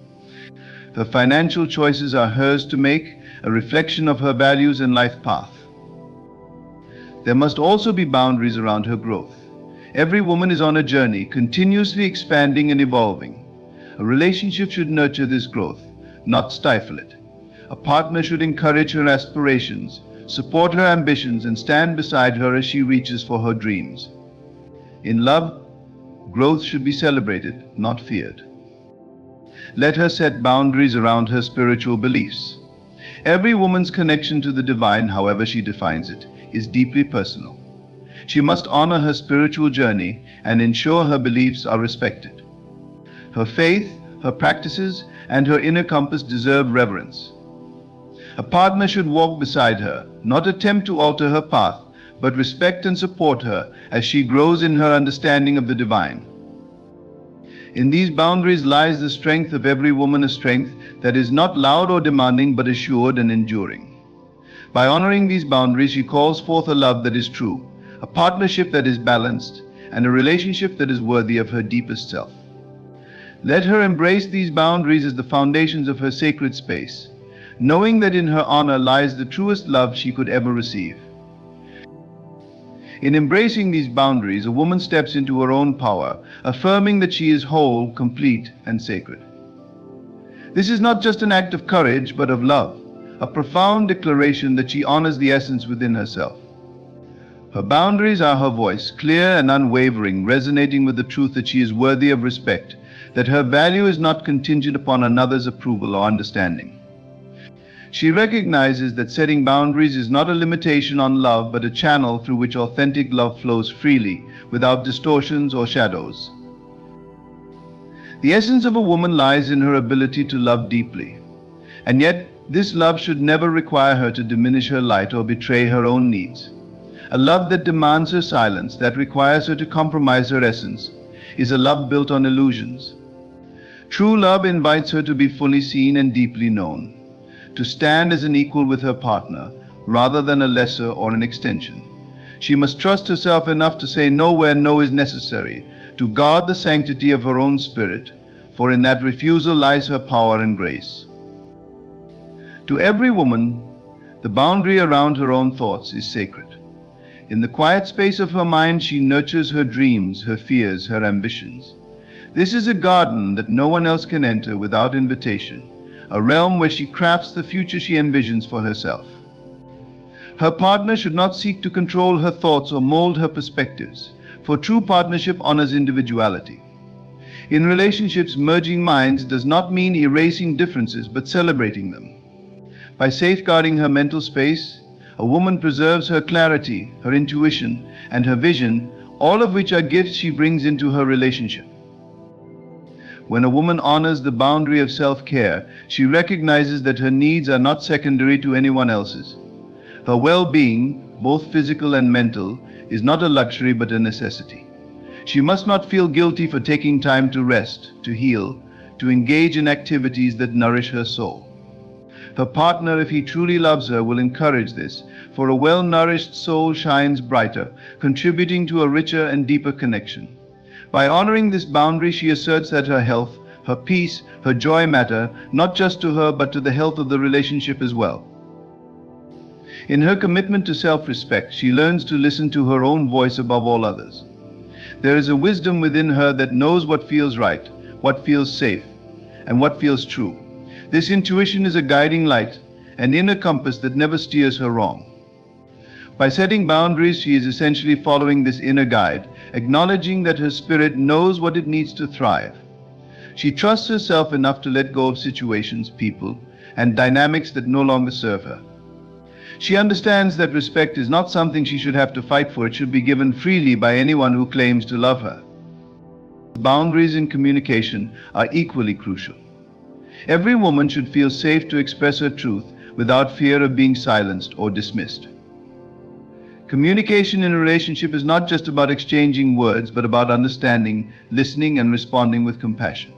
Her financial choices are hers to make, a reflection of her values and life path. There must also be boundaries around her growth. Every woman is on a journey, continuously expanding and evolving. A relationship should nurture this growth, not stifle it. A partner should encourage her aspirations, support her ambitions, and stand beside her as she reaches for her dreams. In love, growth should be celebrated, not feared. Let her set boundaries around her spiritual beliefs. Every woman's connection to the divine, however she defines it, is deeply personal. She must honor her spiritual journey and ensure her beliefs are respected. Her faith, her practices, and her inner compass deserve reverence. A partner should walk beside her, not attempt to alter her path, but respect and support her as she grows in her understanding of the divine. In these boundaries lies the strength of every woman, a strength that is not loud or demanding, but assured and enduring. By honoring these boundaries, she calls forth a love that is true, a partnership that is balanced, and a relationship that is worthy of her deepest self. Let her embrace these boundaries as the foundations of her sacred space, knowing that in her honor lies the truest love she could ever receive. In embracing these boundaries, a woman steps into her own power, affirming that she is whole, complete, and sacred. This is not just an act of courage, but of love, a profound declaration that she honors the essence within herself. Her boundaries are her voice, clear and unwavering, resonating with the truth that she is worthy of respect, that her value is not contingent upon another's approval or understanding. She recognizes that setting boundaries is not a limitation on love, but a channel through which authentic love flows freely, without distortions or shadows. The essence of a woman lies in her ability to love deeply, and yet this love should never require her to diminish her light or betray her own needs. A love that demands her silence, that requires her to compromise her essence, is a love built on illusions. True love invites her to be fully seen and deeply known, to stand as an equal with her partner, rather than a lesser or an extension. She must trust herself enough to say no where no is necessary, to guard the sanctity of her own spirit, for in that refusal lies her power and grace. To every woman, the boundary around her own thoughts is sacred. In the quiet space of her mind, she nurtures her dreams, her fears, her ambitions. This is a garden that no one else can enter without invitation, a realm where she crafts the future she envisions for herself. Her partner should not seek to control her thoughts or mold her perspectives, for true partnership honors individuality. In relationships, merging minds does not mean erasing differences, but celebrating them. By safeguarding her mental space, a woman preserves her clarity, her intuition, and her vision, all of which are gifts she brings into her relationship. When a woman honors the boundary of self-care, she recognizes that her needs are not secondary to anyone else's. Her well-being, both physical and mental, is not a luxury but a necessity. She must not feel guilty for taking time to rest, to heal, to engage in activities that nourish her soul. Her partner, if he truly loves her, will encourage this, for a well-nourished soul shines brighter, contributing to a richer and deeper connection. By honoring this boundary, she asserts that her health, her peace, her joy matter, not just to her but to the health of the relationship as well. In her commitment to self-respect, she learns to listen to her own voice above all others. There is a wisdom within her that knows what feels right, what feels safe, and what feels true. This intuition is a guiding light, an inner compass that never steers her wrong. By setting boundaries, she is essentially following this inner guide, acknowledging that her spirit knows what it needs to thrive. She trusts herself enough to let go of situations, people, and dynamics that no longer serve her. She understands that respect is not something she should have to fight for. It should be given freely by anyone who claims to love her. Boundaries in communication are equally crucial. Every woman should feel safe to express her truth without fear of being silenced or dismissed. Communication in a relationship is not just about exchanging words, but about understanding, listening, and responding with compassion.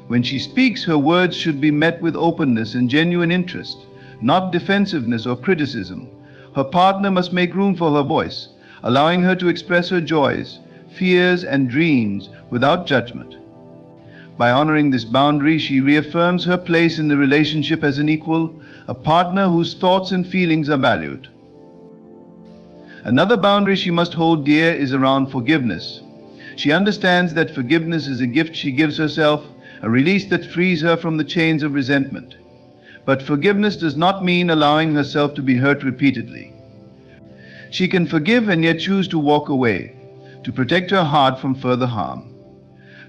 When she speaks, her words should be met with openness and genuine interest, not defensiveness or criticism. Her partner must make room for her voice, allowing her to express her joys, fears, and dreams without judgment. By honoring this boundary, she reaffirms her place in the relationship as an equal, a partner whose thoughts and feelings are valued. Another boundary she must hold dear is around forgiveness. She understands that forgiveness is a gift she gives herself, a release that frees her from the chains of resentment. But forgiveness does not mean allowing herself to be hurt repeatedly. She can forgive and yet choose to walk away, to protect her heart from further harm.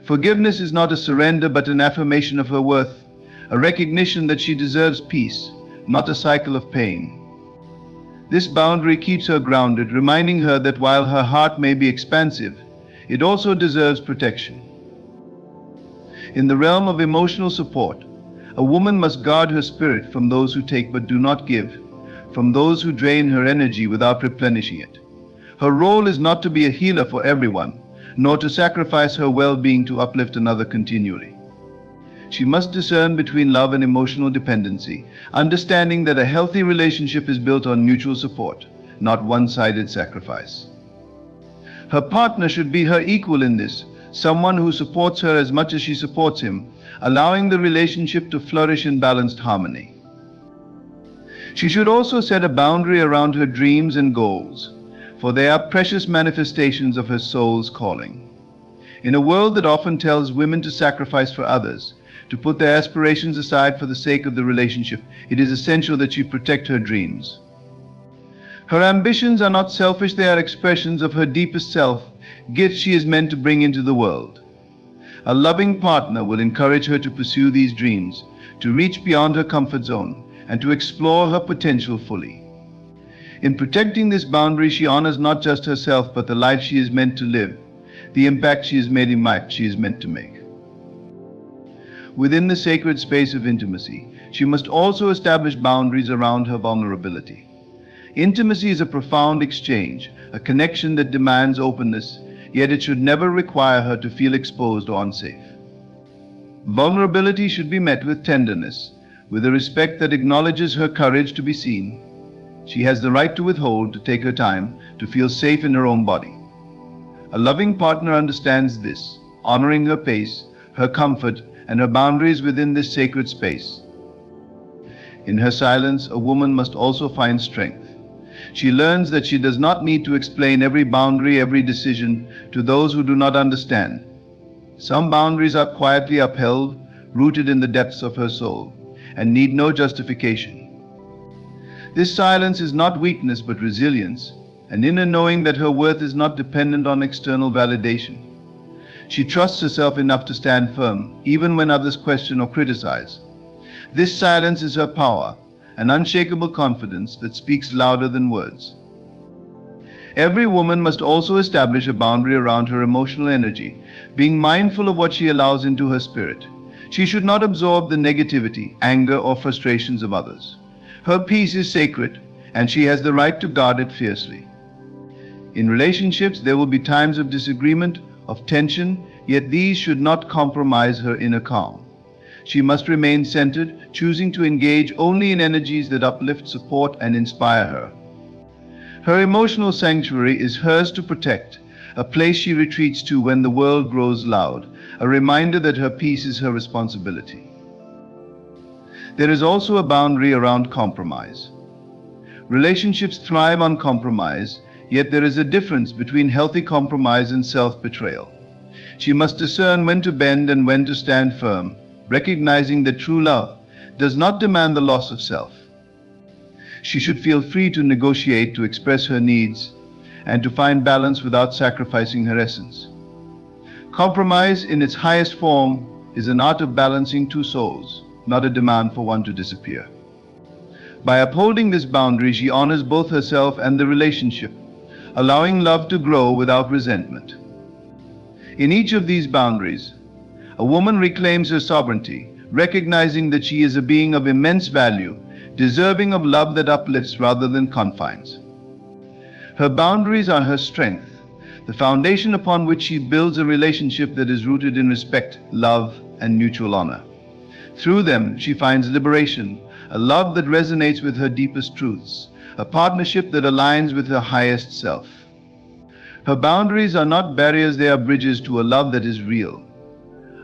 Forgiveness is not a surrender but an affirmation of her worth, a recognition that she deserves peace, not a cycle of pain. This boundary keeps her grounded, reminding her that while her heart may be expansive, it also deserves protection. In the realm of emotional support, a woman must guard her spirit from those who take but do not give, from those who drain her energy without replenishing it. Her role is not to be a healer for everyone, nor to sacrifice her well-being to uplift another continually. She must discern between love and emotional dependency, understanding that a healthy relationship is built on mutual support, not one-sided sacrifice. Her partner should be her equal in this, someone who supports her as much as she supports him, allowing the relationship to flourish in balanced harmony. She should also set a boundary around her dreams and goals, for they are precious manifestations of her soul's calling. In a world that often tells women to sacrifice for others, to put their aspirations aside for the sake of the relationship, it is essential that she protect her dreams. Her ambitions are not selfish, they are expressions of her deepest self, gifts she is meant to bring into the world. A loving partner will encourage her to pursue these dreams, to reach beyond her comfort zone, and to explore her potential fully. In protecting this boundary, she honors not just herself, but the life she is meant to live, the impact she is meant to make. Within the sacred space of intimacy, she must also establish boundaries around her vulnerability. Intimacy is a profound exchange, a connection that demands openness, yet it should never require her to feel exposed or unsafe. Vulnerability should be met with tenderness, with a respect that acknowledges her courage to be seen. She has the right to withhold, to take her time, to feel safe in her own body. A loving partner understands this, honoring her pace, her comfort, and her boundaries within this sacred space. In her silence, a woman must also find strength. She learns that she does not need to explain every boundary, every decision to those who do not understand. Some boundaries are quietly upheld, rooted in the depths of her soul, and need no justification. This silence is not weakness but resilience, an inner knowing that her worth is not dependent on external validation. She trusts herself enough to stand firm, even when others question or criticize. This silence is her power, an unshakable confidence that speaks louder than words. Every woman must also establish a boundary around her emotional energy, being mindful of what she allows into her spirit. She should not absorb the negativity, anger, or frustrations of others. Her peace is sacred, and she has the right to guard it fiercely. In relationships, there will be times of disagreement, of tension, yet these should not compromise her inner calm. She must remain centered, choosing to engage only in energies that uplift, support, and inspire her. Her emotional sanctuary is hers to protect, a place she retreats to when the world grows loud, a reminder that her peace is her responsibility. There is also a boundary around compromise. Relationships thrive on compromise, yet there is a difference between healthy compromise and self-betrayal. She must discern when to bend and when to stand firm, recognizing that true love does not demand the loss of self. She should feel free to negotiate, to express her needs, and to find balance without sacrificing her essence. Compromise in its highest form is an art of balancing two souls, not a demand for one to disappear. By upholding this boundary, she honors both herself and the relationship, allowing love to grow without resentment. In each of these boundaries, a woman reclaims her sovereignty, recognizing that she is a being of immense value, deserving of love that uplifts rather than confines. Her boundaries are her strength, the foundation upon which she builds a relationship that is rooted in respect, love, and mutual honor. Through them, she finds liberation, a love that resonates with her deepest truths, a partnership that aligns with her highest self. Her boundaries are not barriers, they are bridges to a love that is real,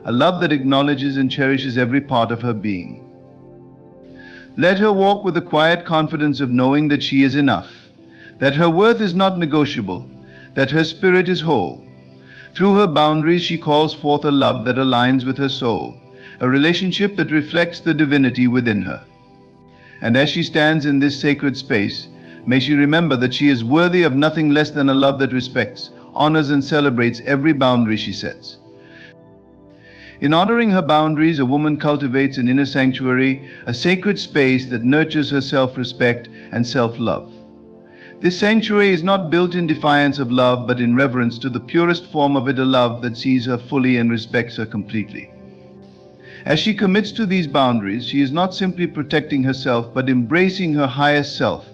a love that acknowledges and cherishes every part of her being. Let her walk with the quiet confidence of knowing that she is enough, that her worth is not negotiable, that her spirit is whole. Through her boundaries, she calls forth a love that aligns with her soul, a relationship that reflects the divinity within her. And as she stands in this sacred space, may she remember that she is worthy of nothing less than a love that respects, honors, and celebrates every boundary she sets. In honoring her boundaries, a woman cultivates an inner sanctuary, a sacred space that nurtures her self-respect and self-love. This sanctuary is not built in defiance of love, but in reverence to the purest form of it, a love that sees her fully and respects her completely. As she commits to these boundaries, she is not simply protecting herself, but embracing her highest self,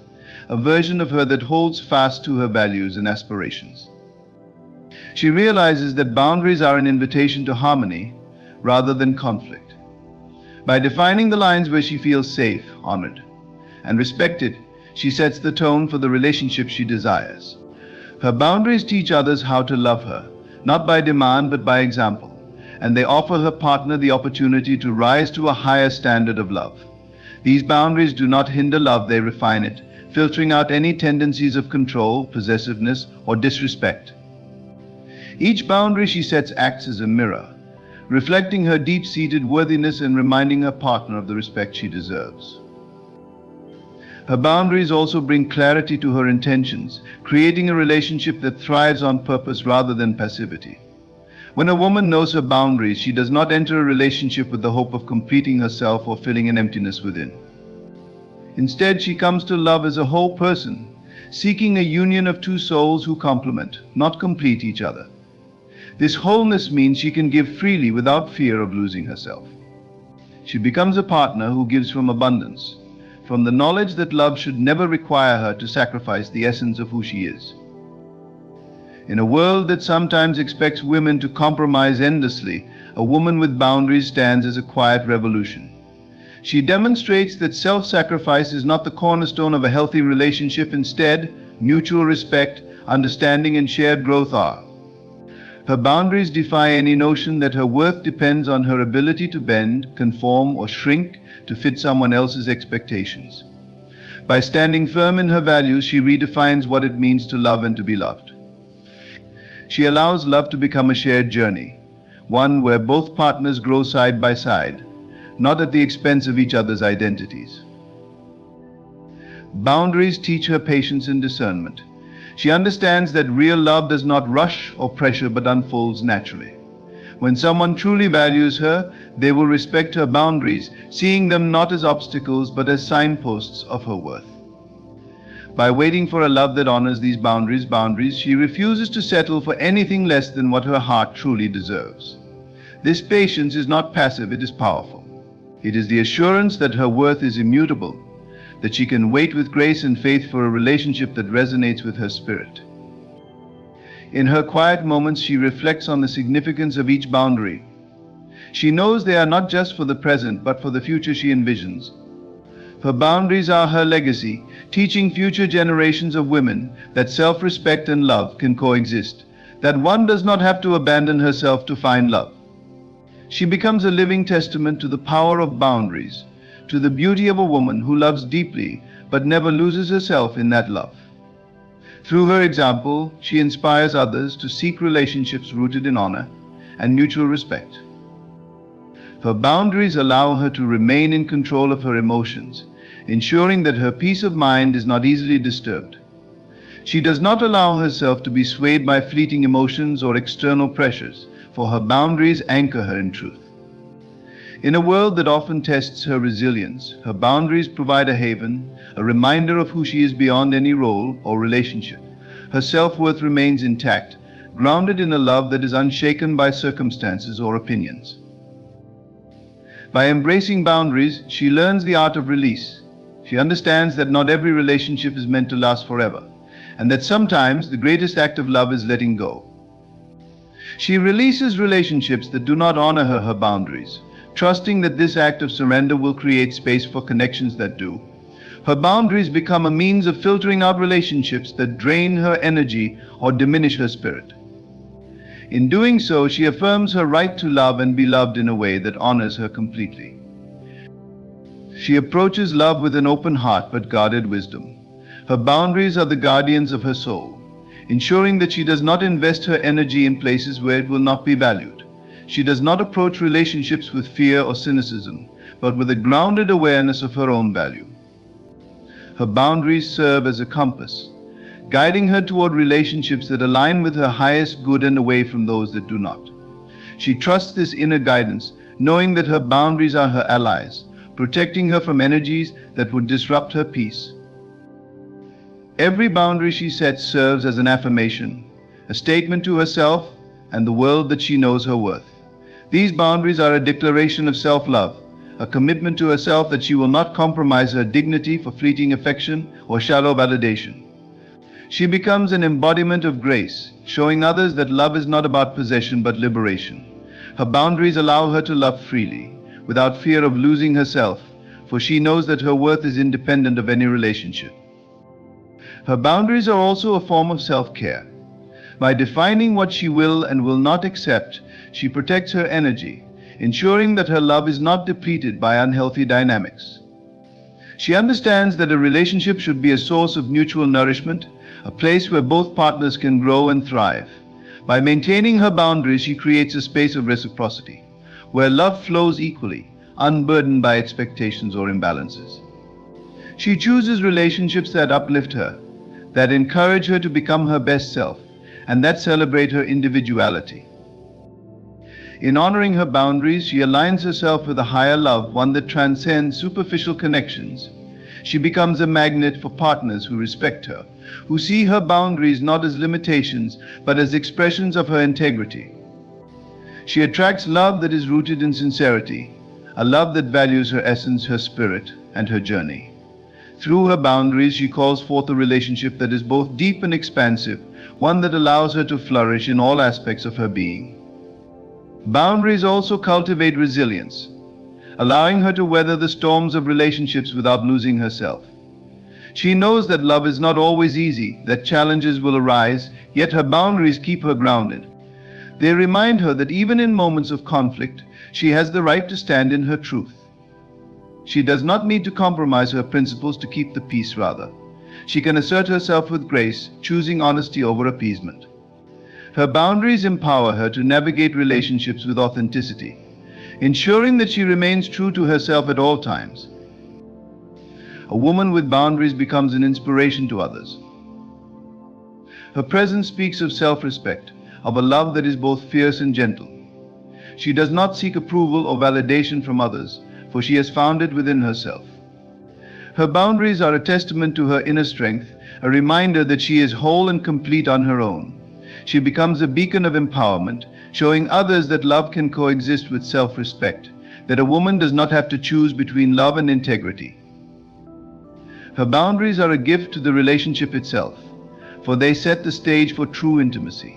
a version of her that holds fast to her values and aspirations. She realizes that boundaries are an invitation to harmony rather than conflict. By defining the lines where she feels safe, honored, and respected, she sets the tone for the relationship she desires. Her boundaries teach others how to love her, not by demand but by example, and they offer her partner the opportunity to rise to a higher standard of love. These boundaries do not hinder love, they refine it, filtering out any tendencies of control, possessiveness, or disrespect. Each boundary she sets acts as a mirror, reflecting her deep-seated worthiness and reminding her partner of the respect she deserves. Her boundaries also bring clarity to her intentions, creating a relationship that thrives on purpose rather than passivity. When a woman knows her boundaries, she does not enter a relationship with the hope of completing herself or filling an emptiness within. Instead, she comes to love as a whole person, seeking a union of two souls who complement, not complete each other. This wholeness means she can give freely without fear of losing herself. She becomes a partner who gives from abundance, from the knowledge that love should never require her to sacrifice the essence of who she is. In a world that sometimes expects women to compromise endlessly, a woman with boundaries stands as a quiet revolution. She demonstrates that self-sacrifice is not the cornerstone of a healthy relationship. Instead, mutual respect, understanding, and shared growth are. Her boundaries defy any notion that her worth depends on her ability to bend, conform, or shrink to fit someone else's expectations. By standing firm in her values, she redefines what it means to love and to be loved. She allows love to become a shared journey, one where both partners grow side by side, not at the expense of each other's identities. Boundaries teach her patience and discernment. She understands that real love does not rush or pressure but unfolds naturally. When someone truly values her, they will respect her boundaries, seeing them not as obstacles but as signposts of her worth. By waiting for a love that honors these boundaries, she refuses to settle for anything less than what her heart truly deserves. This patience is not passive, it is powerful. It is the assurance that her worth is immutable, that she can wait with grace and faith for a relationship that resonates with her spirit. In her quiet moments, she reflects on the significance of each boundary. She knows they are not just for the present, but for the future she envisions. Her boundaries are her legacy, teaching future generations of women that self-respect and love can coexist, that one does not have to abandon herself to find love. She becomes a living testament to the power of boundaries, to the beauty of a woman who loves deeply but never loses herself in that love. Through her example, she inspires others to seek relationships rooted in honor and mutual respect. Her boundaries allow her to remain in control of her emotions, ensuring that her peace of mind is not easily disturbed. She does not allow herself to be swayed by fleeting emotions or external pressures, for her boundaries anchor her in truth. In a world that often tests her resilience, her boundaries provide a haven, a reminder of who she is beyond any role or relationship. Her self-worth remains intact, grounded in a love that is unshaken by circumstances or opinions. By embracing boundaries, she learns the art of release. She understands that not every relationship is meant to last forever, and that sometimes the greatest act of love is letting go. She releases relationships that do not honor her boundaries, trusting that this act of surrender will create space for connections that do. Her boundaries become a means of filtering out relationships that drain her energy or diminish her spirit. In doing so, she affirms her right to love and be loved in a way that honors her completely. She approaches love with an open heart but guarded wisdom. Her boundaries are the guardians of her soul, ensuring that she does not invest her energy in places where it will not be valued. She does not approach relationships with fear or cynicism, but with a grounded awareness of her own value. Her boundaries serve as a compass, guiding her toward relationships that align with her highest good and away from those that do not. She trusts this inner guidance, knowing that her boundaries are her allies, protecting her from energies that would disrupt her peace. Every boundary she sets serves as an affirmation, a statement to herself and the world that she knows her worth. These boundaries are a declaration of self-love, a commitment to herself that she will not compromise her dignity for fleeting affection or shallow validation. She becomes an embodiment of grace, showing others that love is not about possession but liberation. Her boundaries allow her to love freely, without fear of losing herself, for she knows that her worth is independent of any relationship. Her boundaries are also a form of self-care. By defining what she will and will not accept, she protects her energy, ensuring that her love is not depleted by unhealthy dynamics. She understands that a relationship should be a source of mutual nourishment, a place where both partners can grow and thrive. By maintaining her boundaries, she creates a space of reciprocity, where love flows equally, unburdened by expectations or imbalances. She chooses relationships that uplift her, that encourage her to become her best self, and that celebrate her individuality. In honoring her boundaries, she aligns herself with a higher love, one that transcends superficial connections. She becomes a magnet for partners who respect her, who see her boundaries not as limitations, but as expressions of her integrity. She attracts love that is rooted in sincerity, a love that values her essence, her spirit, and her journey. Through her boundaries, she calls forth a relationship that is both deep and expansive, one that allows her to flourish in all aspects of her being. Boundaries also cultivate resilience, allowing her to weather the storms of relationships without losing herself. She knows that love is not always easy, that challenges will arise, yet her boundaries keep her grounded. They remind her that even in moments of conflict, she has the right to stand in her truth. She does not need to compromise her principles to keep the peace, rather. She can assert herself with grace, choosing honesty over appeasement. Her boundaries empower her to navigate relationships with authenticity, ensuring that she remains true to herself at all times. A woman with boundaries becomes an inspiration to others. Her presence speaks of self-respect, of a love that is both fierce and gentle. She does not seek approval or validation from others, for she has found it within herself. Her boundaries are a testament to her inner strength, a reminder that she is whole and complete on her own. She becomes a beacon of empowerment, showing others that love can coexist with self-respect, that a woman does not have to choose between love and integrity. Her boundaries are a gift to the relationship itself, for they set the stage for true intimacy.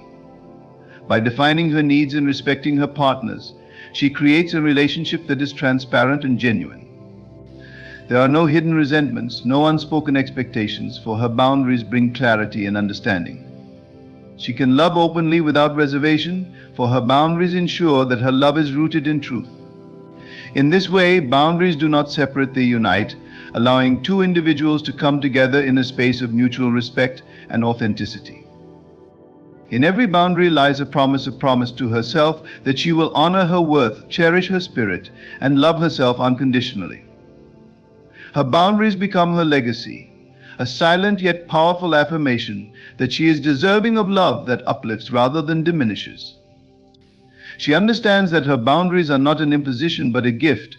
By defining her needs and respecting her partners, She creates a relationship that is transparent and genuine. There are no hidden resentments, no unspoken expectations, for her boundaries bring clarity and understanding. She can love openly without reservation, for her boundaries ensure that her love is rooted in truth. In this way, boundaries do not separate, they unite, allowing two individuals to come together in a space of mutual respect and authenticity. In every boundary lies a promise to herself that she will honor her worth, cherish her spirit, and love herself unconditionally. Her boundaries become her legacy, a silent yet powerful affirmation that she is deserving of love that uplifts rather than diminishes. She understands that her boundaries are not an imposition but a gift,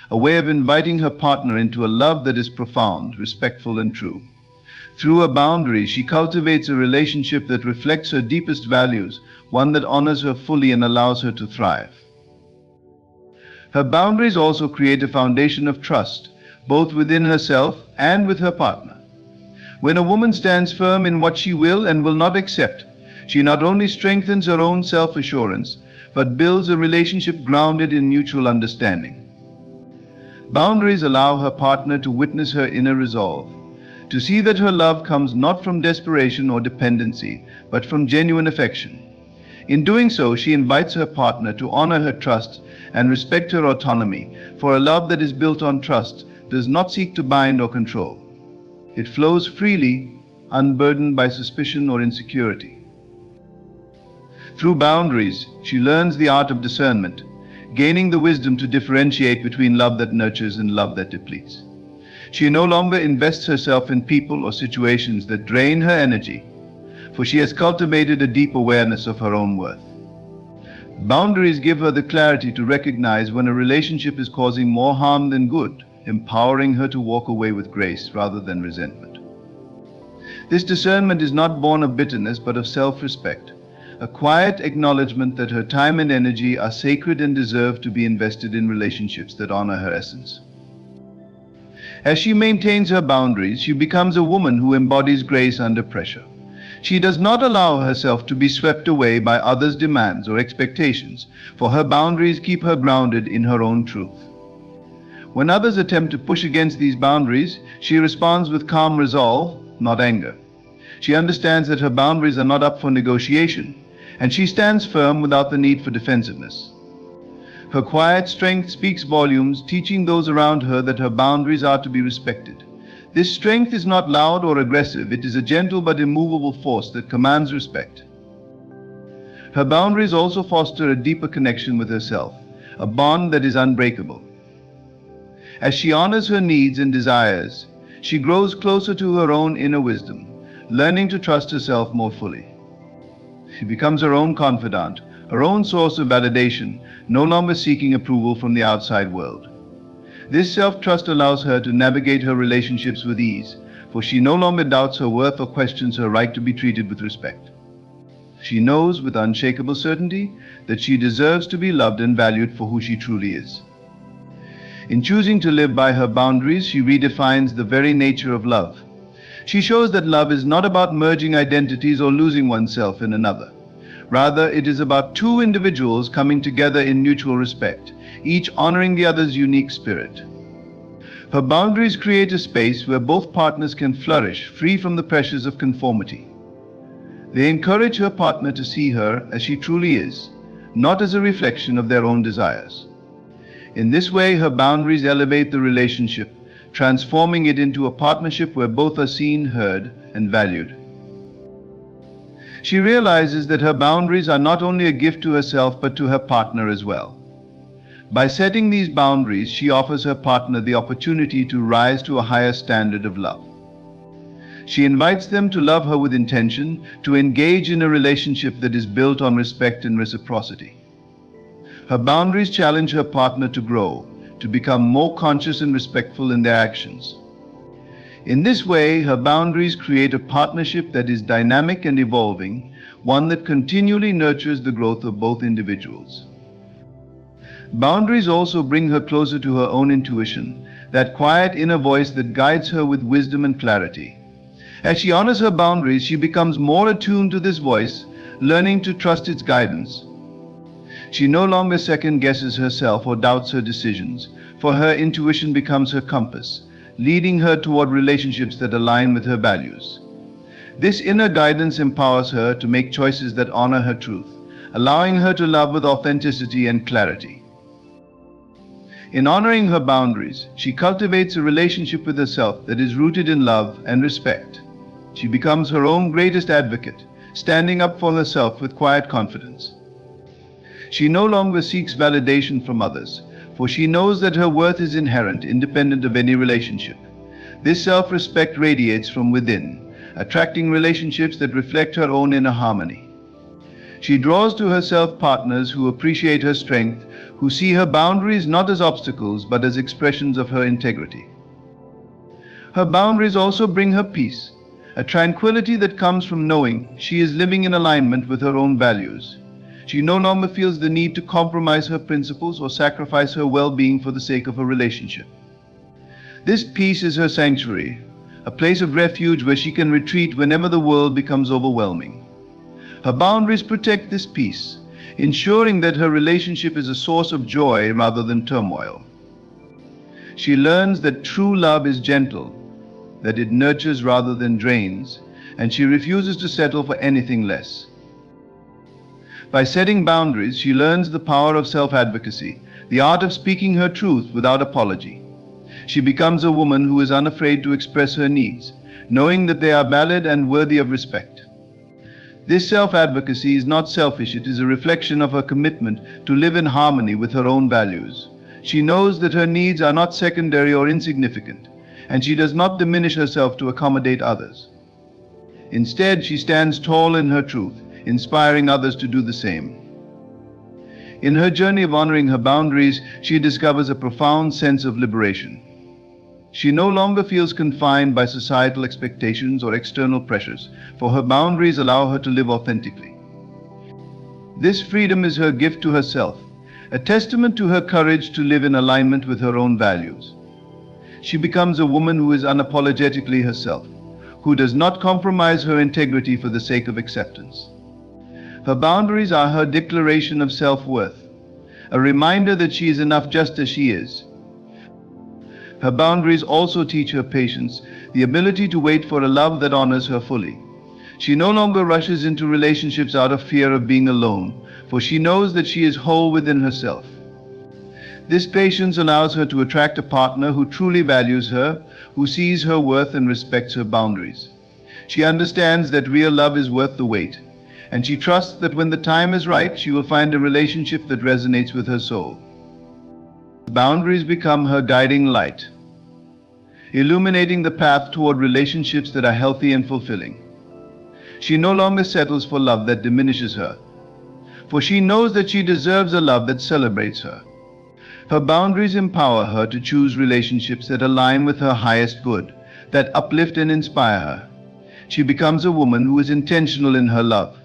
a way of inviting her partner into a love that is profound, respectful, and true. Through her boundaries, she cultivates a relationship that reflects her deepest values, one that honors her fully and allows her to thrive. Her boundaries also create a foundation of trust, both within herself and with her partner. When a woman stands firm in what she will and will not accept, she not only strengthens her own self-assurance, but builds a relationship grounded in mutual understanding. Boundaries allow her partner to witness her inner resolve, to see that her love comes not from desperation or dependency, but from genuine affection. In doing so, she invites her partner to honor her trust and respect her autonomy, for a love that is built on trust does not seek to bind or control. It flows freely, unburdened by suspicion or insecurity. Through boundaries, she learns the art of discernment, gaining the wisdom to differentiate between love that nurtures and love that depletes. She no longer invests herself in people or situations that drain her energy, for she has cultivated a deep awareness of her own worth. Boundaries give her the clarity to recognize when a relationship is causing more harm than good, empowering her to walk away with grace rather than resentment. This discernment is not born of bitterness but of self-respect, a quiet acknowledgement that her time and energy are sacred and deserve to be invested in relationships that honor her essence. As she maintains her boundaries, she becomes a woman who embodies grace under pressure. She does not allow herself to be swept away by others' demands or expectations, for her boundaries keep her grounded in her own truth. When others attempt to push against these boundaries, she responds with calm resolve, not anger. She understands that her boundaries are not up for negotiation, and she stands firm without the need for defensiveness. Her quiet strength speaks volumes, teaching those around her that her boundaries are to be respected. This strength is not loud or aggressive, it is a gentle but immovable force that commands respect. Her boundaries also foster a deeper connection with herself, a bond that is unbreakable. As she honors her needs and desires, she grows closer to her own inner wisdom, learning to trust herself more fully. She becomes her own confidant, her own source of validation, no longer seeking approval from the outside world. This self-trust allows her to navigate her relationships with ease, for she no longer doubts her worth or questions her right to be treated with respect. She knows with unshakable certainty that she deserves to be loved and valued for who she truly is. In choosing to live by her boundaries, she redefines the very nature of love. She shows that love is not about merging identities or losing oneself in another. Rather, it is about two individuals coming together in mutual respect, each honoring the other's unique spirit. Her boundaries create a space where both partners can flourish, free from the pressures of conformity. They encourage her partner to see her as she truly is, not as a reflection of their own desires. In this way, her boundaries elevate the relationship, transforming it into a partnership where both are seen, heard, and valued. She realizes that her boundaries are not only a gift to herself but to her partner as well. By setting these boundaries, she offers her partner the opportunity to rise to a higher standard of love. She invites them to love her with intention, to engage in a relationship that is built on respect and reciprocity. Her boundaries challenge her partner to grow, to become more conscious and respectful in their actions. In this way, her boundaries create a partnership that is dynamic and evolving, one that continually nurtures the growth of both individuals. Boundaries also bring her closer to her own intuition, that quiet inner voice that guides her with wisdom and clarity. As she honors her boundaries, she becomes more attuned to this voice, learning to trust its guidance. She no longer second-guesses herself or doubts her decisions, for her intuition becomes her compass, leading her toward relationships that align with her values. This inner guidance empowers her to make choices that honor her truth, allowing her to love with authenticity and clarity. In honoring her boundaries, she cultivates a relationship with herself that is rooted in love and respect. She becomes her own greatest advocate, standing up for herself with quiet confidence. She no longer seeks validation from others, for she knows that her worth is inherent, independent of any relationship. This self-respect radiates from within, attracting relationships that reflect her own inner harmony. She draws to herself partners who appreciate her strength, who see her boundaries not as obstacles but as expressions of her integrity. Her boundaries also bring her peace, a tranquility that comes from knowing she is living in alignment with her own values. She no longer feels the need to compromise her principles or sacrifice her well-being for the sake of a relationship. This peace is her sanctuary, a place of refuge where she can retreat whenever the world becomes overwhelming. Her boundaries protect this peace, ensuring that her relationship is a source of joy rather than turmoil. She learns that true love is gentle, that it nurtures rather than drains, and she refuses to settle for anything less. By setting boundaries, she learns the power of self-advocacy, the art of speaking her truth without apology. She becomes a woman who is unafraid to express her needs, knowing that they are valid and worthy of respect. This self-advocacy is not selfish, it is a reflection of her commitment to live in harmony with her own values. She knows that her needs are not secondary or insignificant, and she does not diminish herself to accommodate others. Instead, she stands tall in her truth, inspiring others to do the same. In her journey of honoring her boundaries, she discovers a profound sense of liberation. She no longer feels confined by societal expectations or external pressures, for her boundaries allow her to live authentically. This freedom is her gift to herself, a testament to her courage to live in alignment with her own values. She becomes a woman who is unapologetically herself, who does not compromise her integrity for the sake of acceptance. Her boundaries are her declaration of self-worth, a reminder that she is enough just as she is. Her boundaries also teach her patience, the ability to wait for a love that honors her fully. She no longer rushes into relationships out of fear of being alone, for she knows that she is whole within herself. This patience allows her to attract a partner who truly values her, who sees her worth and respects her boundaries. She understands that real love is worth the wait, and she trusts that when the time is right, she will find a relationship that resonates with her soul. Boundaries become her guiding light, illuminating the path toward relationships that are healthy and fulfilling. She no longer settles for love that diminishes her, for she knows that she deserves a love that celebrates her. Her boundaries empower her to choose relationships that align with her highest good, that uplift and inspire her. She becomes a woman who is intentional in her love,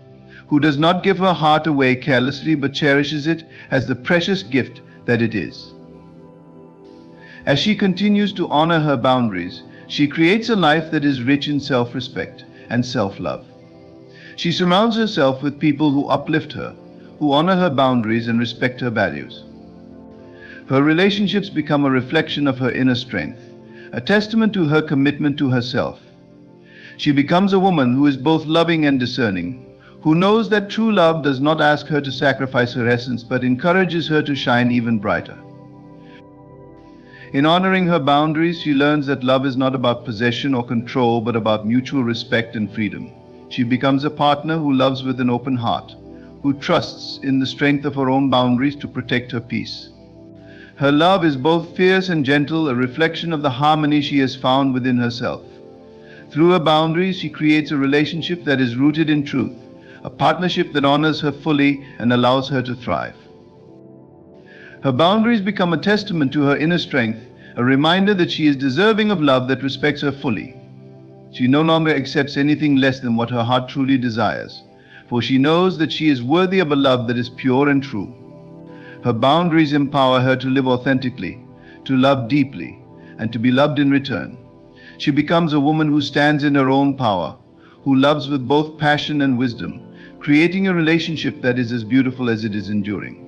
who does not give her heart away carelessly but cherishes it as the precious gift that it is. As she continues to honor her boundaries, she creates a life that is rich in self-respect and self-love. She surrounds herself with people who uplift her, who honor her boundaries and respect her values. Her relationships become a reflection of her inner strength, a testament to her commitment to herself. She becomes a woman who is both loving and discerning, who knows that true love does not ask her to sacrifice her essence but encourages her to shine even brighter. In honoring her boundaries, she learns that love is not about possession or control but about mutual respect and freedom. She becomes a partner who loves with an open heart, who trusts in the strength of her own boundaries to protect her peace. Her love is both fierce and gentle, a reflection of the harmony she has found within herself. Through her boundaries, she creates a relationship that is rooted in truth, a partnership that honors her fully and allows her to thrive. Her boundaries become a testament to her inner strength, a reminder that she is deserving of love that respects her fully. She no longer accepts anything less than what her heart truly desires, for she knows that she is worthy of a love that is pure and true. Her boundaries empower her to live authentically, to love deeply, and to be loved in return. She becomes a woman who stands in her own power, who loves with both passion and wisdom, creating a relationship that is as beautiful as it is enduring.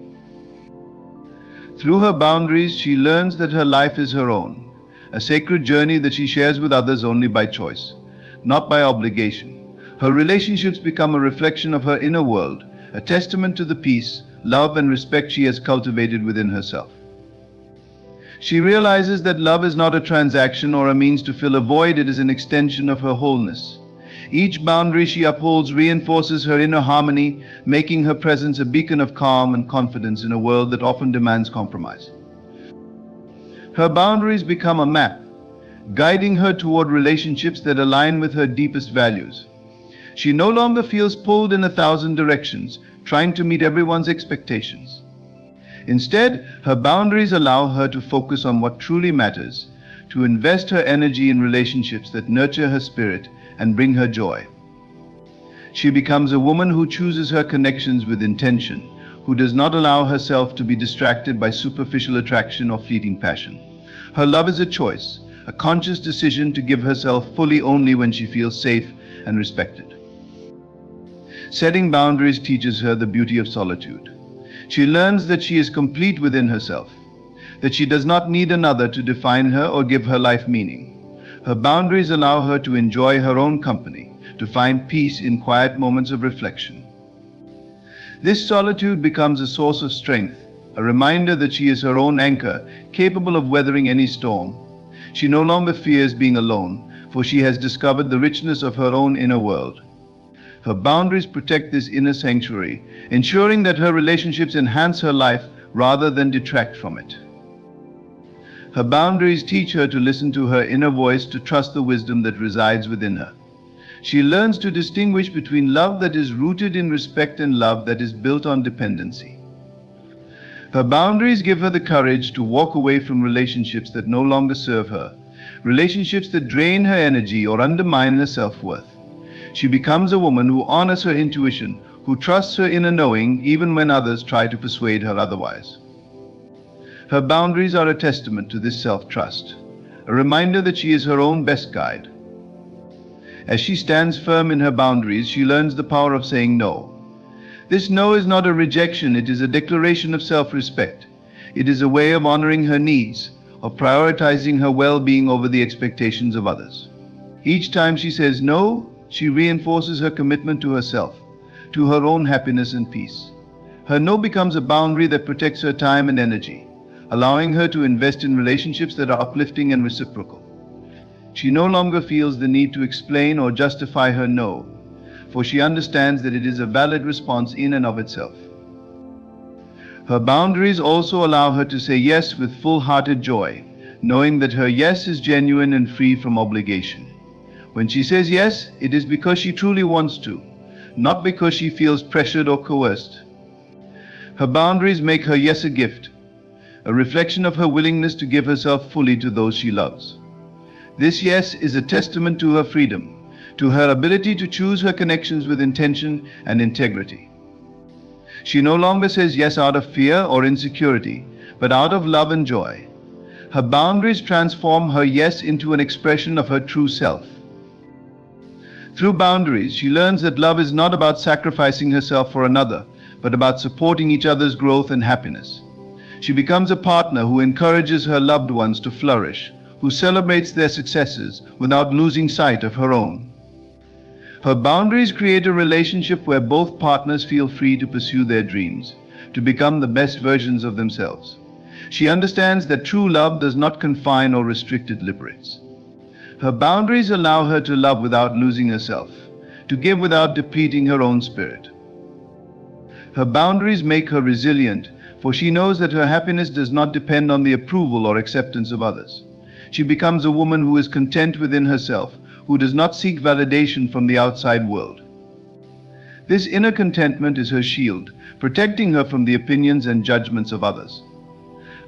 Through her boundaries, she learns that her life is her own, a sacred journey that she shares with others only by choice, not by obligation. Her relationships become a reflection of her inner world, a testament to the peace, love, and respect she has cultivated within herself. She realizes that love is not a transaction or a means to fill a void, it is an extension of her wholeness. Each boundary she upholds reinforces her inner harmony, making her presence a beacon of calm and confidence in a world that often demands compromise. Her boundaries become a map, guiding her toward relationships that align with her deepest values. She no longer feels pulled in 1,000 directions, trying to meet everyone's expectations. Instead, her boundaries allow her to focus on what truly matters, to invest her energy in relationships that nurture her spirit and bring her joy. She becomes a woman who chooses her connections with intention, who does not allow herself to be distracted by superficial attraction or fleeting passion. Her love is a choice, a conscious decision to give herself fully only when she feels safe and respected. Setting boundaries teaches her the beauty of solitude. She learns that she is complete within herself, that she does not need another to define her or give her life meaning. Her boundaries allow her to enjoy her own company, to find peace in quiet moments of reflection. This solitude becomes a source of strength, a reminder that she is her own anchor, capable of weathering any storm. She no longer fears being alone, for she has discovered the richness of her own inner world. Her boundaries protect this inner sanctuary, ensuring that her relationships enhance her life rather than detract from it. Her boundaries teach her to listen to her inner voice, to trust the wisdom that resides within her. She learns to distinguish between love that is rooted in respect and love that is built on dependency. Her boundaries give her the courage to walk away from relationships that no longer serve her, relationships that drain her energy or undermine her self-worth. She becomes a woman who honors her intuition, who trusts her inner knowing even when others try to persuade her otherwise. Her boundaries are a testament to this self-trust, a reminder that she is her own best guide. As she stands firm in her boundaries, she learns the power of saying no. This no is not a rejection, it is a declaration of self-respect. It is a way of honoring her needs, of prioritizing her well-being over the expectations of others. Each time she says no, she reinforces her commitment to herself, to her own happiness and peace. Her no becomes a boundary that protects her time and energy, allowing her to invest in relationships that are uplifting and reciprocal. She no longer feels the need to explain or justify her no, for she understands that it is a valid response in and of itself. Her boundaries also allow her to say yes with full-hearted joy, knowing that her yes is genuine and free from obligation. When she says yes, it is because she truly wants to, not because she feels pressured or coerced. Her boundaries make her yes a gift, a reflection of her willingness to give herself fully to those she loves. This yes is a testament to her freedom, to her ability to choose her connections with intention and integrity. She no longer says yes out of fear or insecurity, but out of love and joy. Her boundaries transform her yes into an expression of her true self. Through boundaries, she learns that love is not about sacrificing herself for another, but about supporting each other's growth and happiness. She becomes a partner who encourages her loved ones to flourish, who celebrates their successes without losing sight of her own. Her boundaries create a relationship where both partners feel free to pursue their dreams, to become the best versions of themselves. She understands that true love does not confine or restrict, it liberates. Her boundaries allow her to love without losing herself, to give without depleting her own spirit. Her boundaries make her resilient, for she knows that her happiness does not depend on the approval or acceptance of others. She becomes a woman who is content within herself, who does not seek validation from the outside world. This inner contentment is her shield, protecting her from the opinions and judgments of others.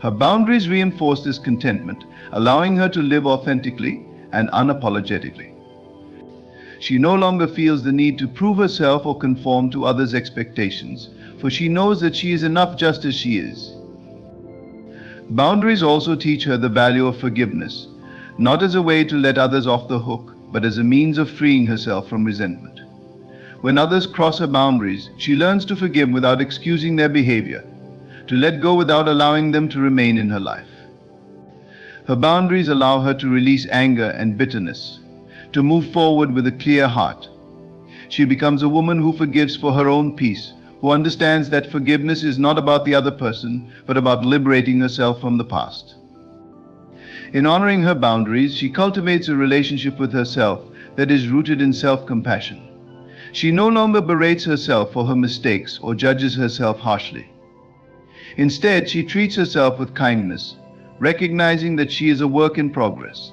Her boundaries reinforce this contentment, allowing her to live authentically and unapologetically. She no longer feels the need to prove herself or conform to others' expectations, for she knows that she is enough just as she is. Boundaries also teach her the value of forgiveness, not as a way to let others off the hook, but as a means of freeing herself from resentment. When others cross her boundaries, she learns to forgive without excusing their behavior. to let go without allowing them to remain in her life. Her boundaries allow her to release anger and bitterness, to move forward with a clear heart. She becomes a woman who forgives for her own peace, who understands that forgiveness is not about the other person, but about liberating herself from the past. In honoring her boundaries, she cultivates a relationship with herself that is rooted in self-compassion. She no longer berates herself for her mistakes or judges herself harshly. Instead, she treats herself with kindness, recognizing that she is a work in progress.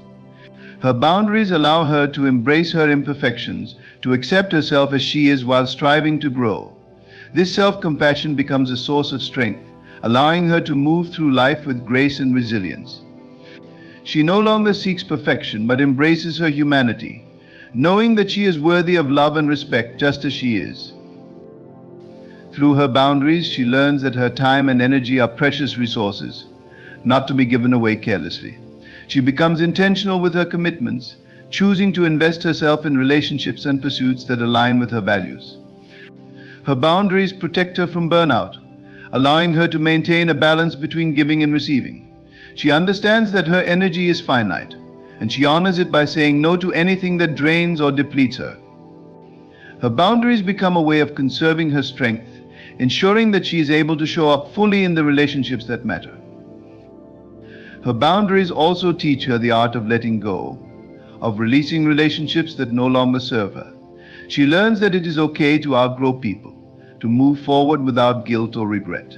Her boundaries allow her to embrace her imperfections, to accept herself as she is while striving to grow. This self-compassion becomes a source of strength, allowing her to move through life with grace and resilience. She no longer seeks perfection, but embraces her humanity, knowing that she is worthy of love and respect just as she is. Through her boundaries, she learns that her time and energy are precious resources, not to be given away carelessly. She becomes intentional with her commitments, choosing to invest herself in relationships and pursuits that align with her values. Her boundaries protect her from burnout, allowing her to maintain a balance between giving and receiving. She understands that her energy is finite, and she honors it by saying no to anything that drains or depletes her. Her boundaries become a way of conserving her strength, ensuring that she is able to show up fully in the relationships that matter. Her boundaries also teach her the art of letting go, of releasing relationships that no longer serve her. She learns that it is okay to outgrow people, to move forward without guilt or regret.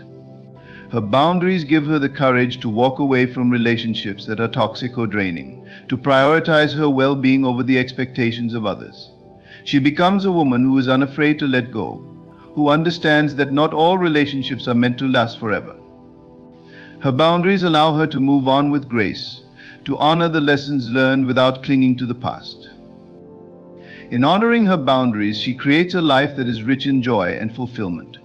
Her boundaries give her the courage to walk away from relationships that are toxic or draining, to prioritize her well-being over the expectations of others. She becomes a woman who is unafraid to let go, who understands that not all relationships are meant to last forever. Her boundaries allow her to move on with grace, to honor the lessons learned without clinging to the past. In honoring her boundaries, she creates a life that is rich in joy and fulfillment.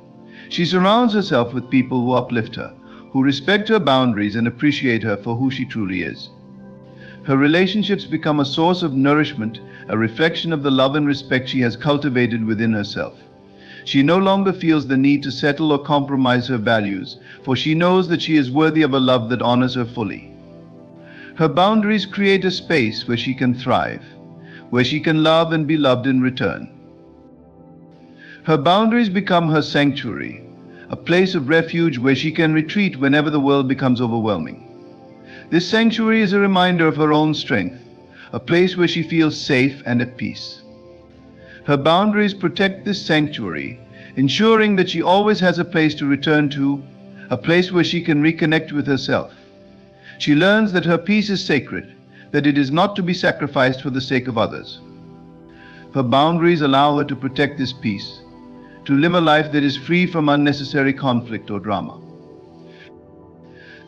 She surrounds herself with people who uplift her, who respect her boundaries and appreciate her for who she truly is. Her relationships become a source of nourishment, a reflection of the love and respect she has cultivated within herself. She no longer feels the need to settle or compromise her values, for she knows that she is worthy of a love that honors her fully. Her boundaries create a space where she can thrive, where she can love and be loved in return. Her boundaries become her sanctuary, a place of refuge where she can retreat whenever the world becomes overwhelming. This sanctuary is a reminder of her own strength, a place where she feels safe and at peace. Her boundaries protect this sanctuary, ensuring that she always has a place to return to, a place where she can reconnect with herself. She learns that her peace is sacred, that it is not to be sacrificed for the sake of others. Her boundaries allow her to protect this peace, to live a life that is free from unnecessary conflict or drama.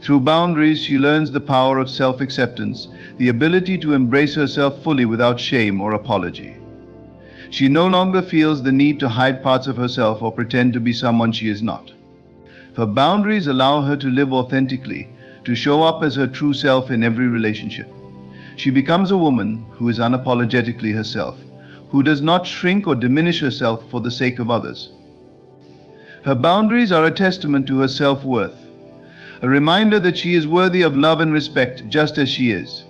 Through boundaries, she learns the power of self-acceptance, the ability to embrace herself fully without shame or apology. She no longer feels the need to hide parts of herself or pretend to be someone she is not. Her boundaries allow her to live authentically, to show up as her true self in every relationship. She becomes a woman who is unapologetically herself, who does not shrink or diminish herself for the sake of others. Her boundaries are a testament to her self-worth, a reminder that she is worthy of love and respect just as she is.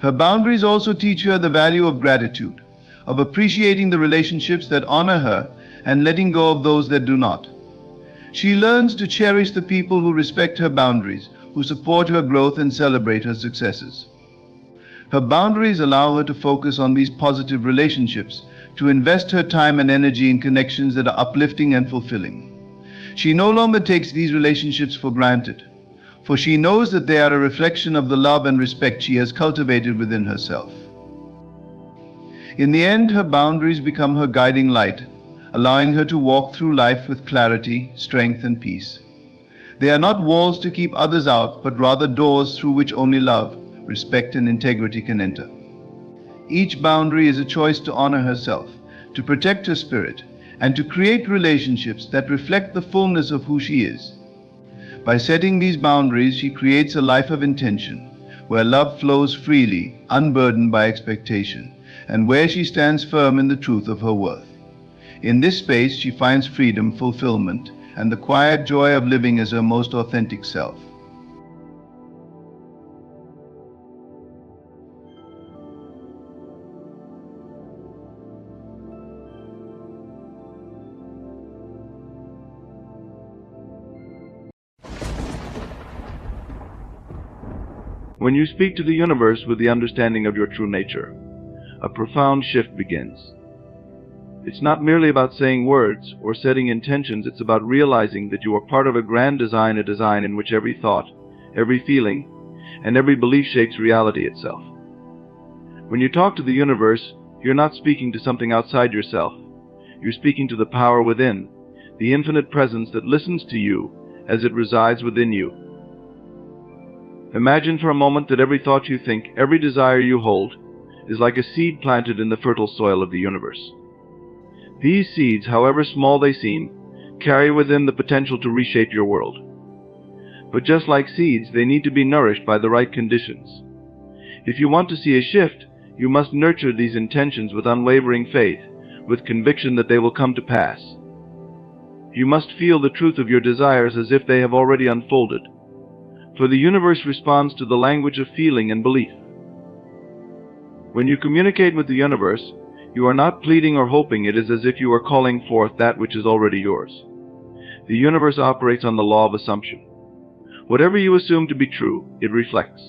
Her boundaries also teach her the value of gratitude, of appreciating the relationships that honor her and letting go of those that do not. She learns to cherish the people who respect her boundaries, who support her growth and celebrate her successes. Her boundaries allow her to focus on these positive relationships, to invest her time and energy in connections that are uplifting and fulfilling. She no longer takes these relationships for granted, for she knows that they are a reflection of the love and respect she has cultivated within herself. In the end, her boundaries become her guiding light, allowing her to walk through life with clarity, strength, and peace. They are not walls to keep others out, but rather doors through which only love, respect, and integrity can enter. Each boundary is a choice to honor herself, to protect her spirit, and to create relationships that reflect the fullness of who she is. By setting these boundaries, she creates a life of intention, where love flows freely, unburdened by expectation, and where she stands firm in the truth of her worth. In this space, she finds freedom, fulfillment, and the quiet joy of living as her most authentic self. When you speak to the universe with the understanding of your true nature, a profound shift begins. It's not merely about saying words or setting intentions, it's about realizing that you are part of a grand design, a design in which every thought, every feeling, and every belief shapes reality itself. When you talk to the universe, you're not speaking to something outside yourself. You're speaking to the power within, the infinite presence that listens to you as it resides within you. Imagine for a moment that every thought you think, every desire you hold, is like a seed planted in the fertile soil of the universe. These seeds, however small they seem, carry within the potential to reshape your world. But just like seeds, they need to be nourished by the right conditions. If you want to see a shift, you must nurture these intentions with unwavering faith, with conviction that they will come to pass. You must feel the truth of your desires as if they have already unfolded, for the universe responds to the language of feeling and belief. When you communicate with the universe, you are not pleading or hoping. It is as if you are calling forth that which is already yours. The universe operates on the law of assumption. Whatever you assume to be true, it reflects.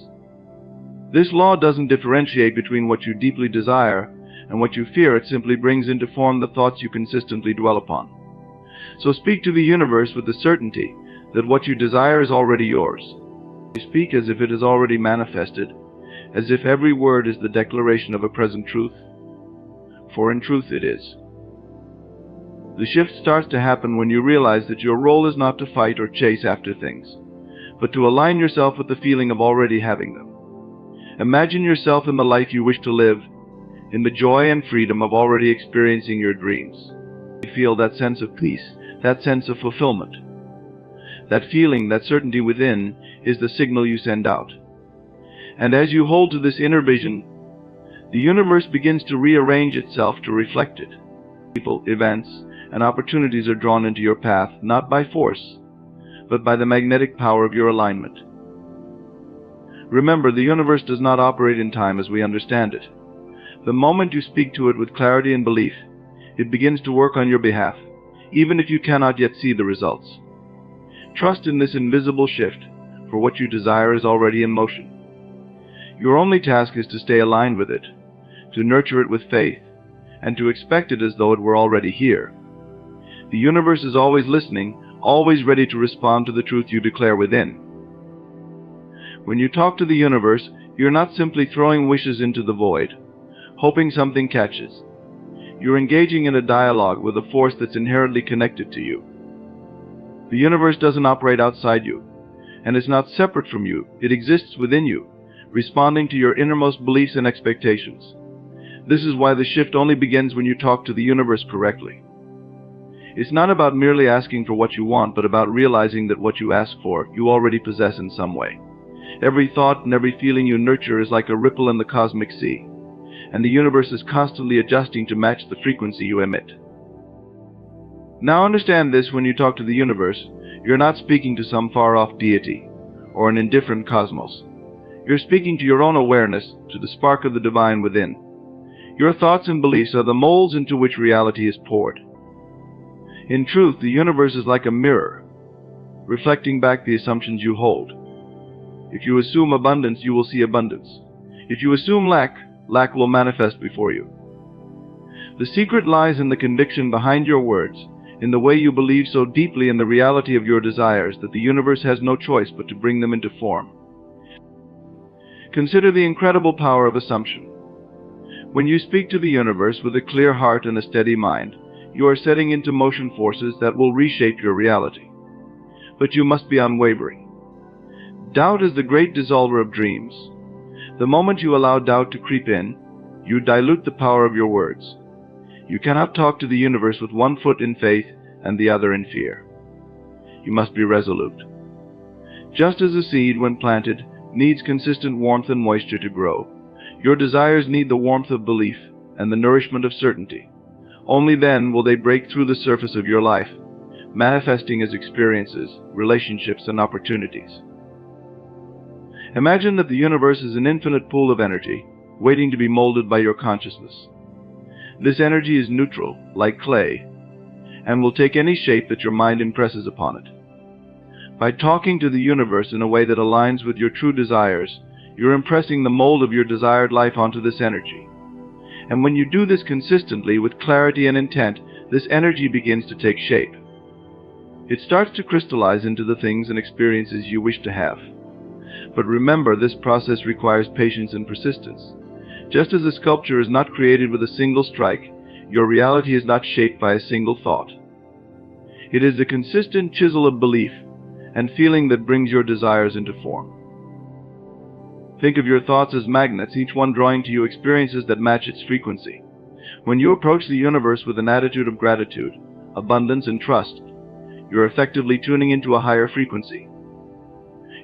This law doesn't differentiate between what you deeply desire and what you fear. It simply brings into form the thoughts you consistently dwell upon. So speak to the universe with the certainty that what you desire is already yours. You speak as if it is already manifested, as if every word is the declaration of a present truth, for in truth it is. The shift starts to happen when you realize that your role is not to fight or chase after things, but to align yourself with the feeling of already having them. Imagine yourself in the life you wish to live, in the joy and freedom of already experiencing your dreams. You feel that sense of peace, that sense of fulfillment. That feeling, that certainty within, is the signal you send out. And as you hold to this inner vision, the universe begins to rearrange itself to reflect it. People, events, and opportunities are drawn into your path, not by force, but by the magnetic power of your alignment. Remember, the universe does not operate in time as we understand it. The moment you speak to it with clarity and belief, it begins to work on your behalf, even if you cannot yet see the results. Trust in this invisible shift, for what you desire is already in motion. Your only task is to stay aligned with it, to nurture it with faith, and to expect it as though it were already here. The universe is always listening, always ready to respond to the truth you declare within. When you talk to the universe, you're not simply throwing wishes into the void, hoping something catches. You're engaging in a dialogue with a force that's inherently connected to you. The universe doesn't operate outside you, and is not separate from you. It exists within you, responding to your innermost beliefs and expectations. This is why the shift only begins when you talk to the universe correctly. It's not about merely asking for what you want, but about realizing that what you ask for, you already possess in some way. Every thought and every feeling you nurture is like a ripple in the cosmic sea, and the universe is constantly adjusting to match the frequency you emit. Now understand this: when you talk to the universe, you're not speaking to some far-off deity or an indifferent cosmos. You're speaking to your own awareness, to the spark of the divine within. Your thoughts and beliefs are the molds into which reality is poured. In truth, the universe is like a mirror, reflecting back the assumptions you hold. If you assume abundance, you will see abundance. If you assume lack, lack will manifest before you. The secret lies in the conviction behind your words, in the way you believe so deeply in the reality of your desires that the universe has no choice but to bring them into form. Consider the incredible power of assumption. When you speak to the universe with a clear heart and a steady mind, you are setting into motion forces that will reshape your reality. But you must be unwavering. Doubt is the great dissolver of dreams. The moment you allow doubt to creep in, you dilute the power of your words. You cannot talk to the universe with one foot in faith and the other in fear. You must be resolute. Just as a seed, when planted, needs consistent warmth and moisture to grow, your desires need the warmth of belief and the nourishment of certainty. Only then will they break through the surface of your life, manifesting as experiences, relationships, and opportunities. Imagine that the universe is an infinite pool of energy, waiting to be molded by your consciousness. This energy is neutral, like clay, and will take any shape that your mind impresses upon it. By talking to the universe in a way that aligns with your true desires, you're impressing the mold of your desired life onto this energy. And when you do this consistently with clarity and intent, this energy begins to take shape. It starts to crystallize into the things and experiences you wish to have. But remember, this process requires patience and persistence. Just as a sculpture is not created with a single strike, your reality is not shaped by a single thought. It is the consistent chisel of belief and feeling that brings your desires into form. Think of your thoughts as magnets, each one drawing to you experiences that match its frequency. When you approach the universe with an attitude of gratitude, abundance, and trust, you're effectively tuning into a higher frequency.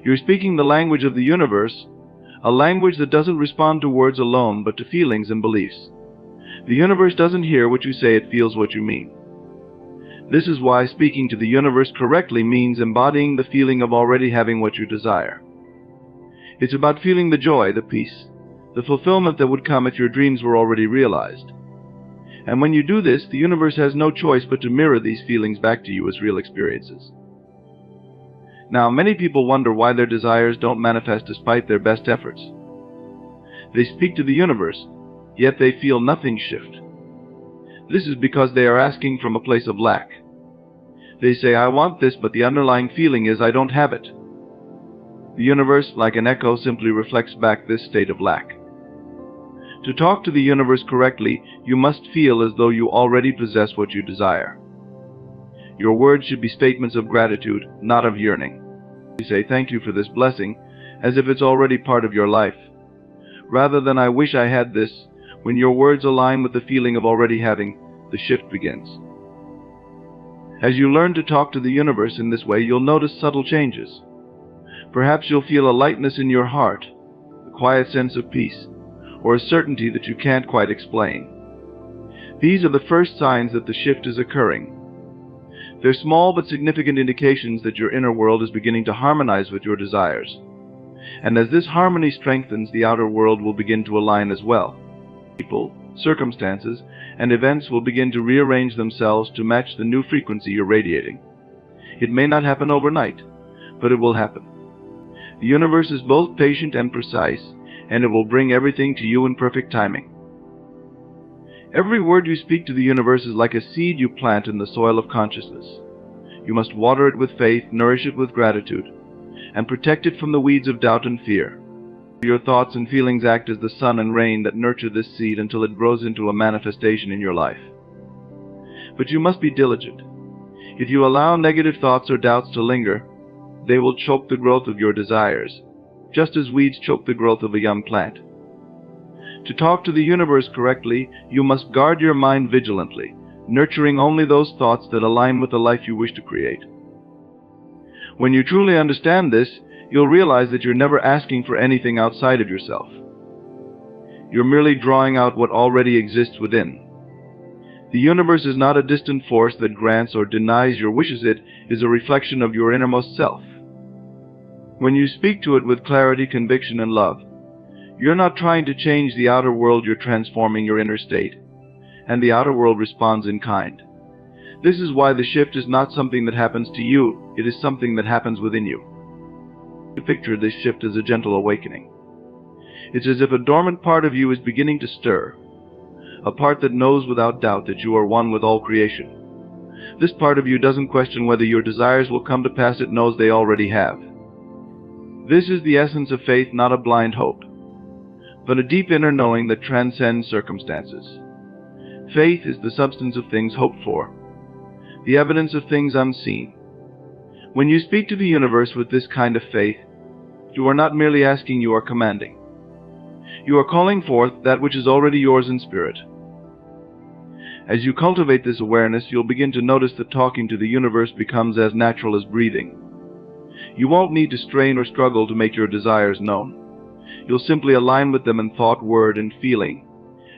You're speaking the language of the universe, a language that doesn't respond to words alone, but to feelings and beliefs. The universe doesn't hear what you say, it feels what you mean. This is why speaking to the universe correctly means embodying the feeling of already having what you desire. It's about feeling the joy, the peace, the fulfillment that would come if your dreams were already realized. And when you do this, the universe has no choice but to mirror these feelings back to you as real experiences. Now, many people wonder why their desires don't manifest despite their best efforts. They speak to the universe, yet they feel nothing shift. This is because they are asking from a place of lack. They say, "I want this," but the underlying feeling is, "I don't have it." The universe, like an echo, simply reflects back this state of lack. To talk to the universe correctly, you must feel as though you already possess what you desire. Your words should be statements of gratitude, not of yearning. You say, "Thank you for this blessing," as if it's already part of your life. Rather than "I wish I had this," when your words align with the feeling of already having, the shift begins. As you learn to talk to the universe in this way, you'll notice subtle changes. Perhaps you'll feel a lightness in your heart, a quiet sense of peace, or a certainty that you can't quite explain. These are the first signs that the shift is occurring. They're small but significant indications that your inner world is beginning to harmonize with your desires. And as this harmony strengthens, the outer world will begin to align as well. People, circumstances, and events will begin to rearrange themselves to match the new frequency you're radiating. It may not happen overnight, but it will happen. The universe is both patient and precise, and it will bring everything to you in perfect timing. Every word you speak to the universe is like a seed you plant in the soil of consciousness. You must water it with faith, nourish it with gratitude, and protect it from the weeds of doubt and fear. Your thoughts and feelings act as the sun and rain that nurture this seed until it grows into a manifestation in your life. But you must be diligent. If you allow negative thoughts or doubts to linger, they will choke the growth of your desires, just as weeds choke the growth of a young plant. To talk to the universe correctly, you must guard your mind vigilantly, nurturing only those thoughts that align with the life you wish to create. When you truly understand this, you'll realize that you're never asking for anything outside of yourself. You're merely drawing out what already exists within. The universe is not a distant force that grants or denies your wishes. It is a reflection of your innermost self. When you speak to it with clarity, conviction, and love, you're not trying to change the outer world, you're transforming your inner state, and the outer world responds in kind. This is why the shift is not something that happens to you, it is something that happens within you. Picture this shift as a gentle awakening. It's as if a dormant part of you is beginning to stir, a part that knows without doubt that you are one with all creation. This part of you doesn't question whether your desires will come to pass, it knows they already have. This is the essence of faith, not a blind hope, but a deep inner knowing that transcends circumstances. Faith is the substance of things hoped for, the evidence of things unseen. When you speak to the universe with this kind of faith, you are not merely asking, you are commanding. You are calling forth that which is already yours in spirit. As you cultivate this awareness, you'll begin to notice that talking to the universe becomes as natural as breathing. You won't need to strain or struggle to make your desires known. You'll simply align with them in thought, word, and feeling,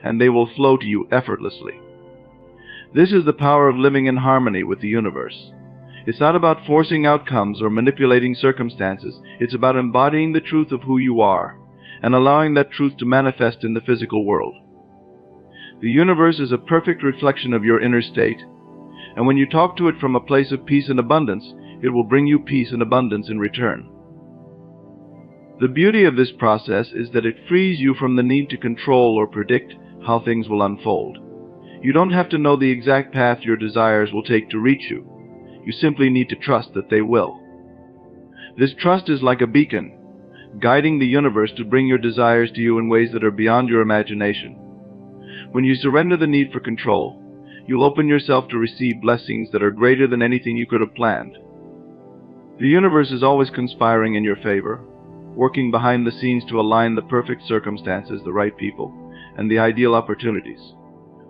and they will flow to you effortlessly. This is the power of living in harmony with the universe. It's not about forcing outcomes or manipulating circumstances. It's about embodying the truth of who you are and allowing that truth to manifest in the physical world. The universe is a perfect reflection of your inner state, and when you talk to it from a place of peace and abundance, it will bring you peace and abundance in return. The beauty of this process is that it frees you from the need to control or predict how things will unfold. You don't have to know the exact path your desires will take to reach you. You simply need to trust that they will. This trust is like a beacon, guiding the universe to bring your desires to you in ways that are beyond your imagination. When you surrender the need for control, you'll open yourself to receive blessings that are greater than anything you could have planned. The universe is always conspiring in your favor, working behind the scenes to align the perfect circumstances, the right people, and the ideal opportunities.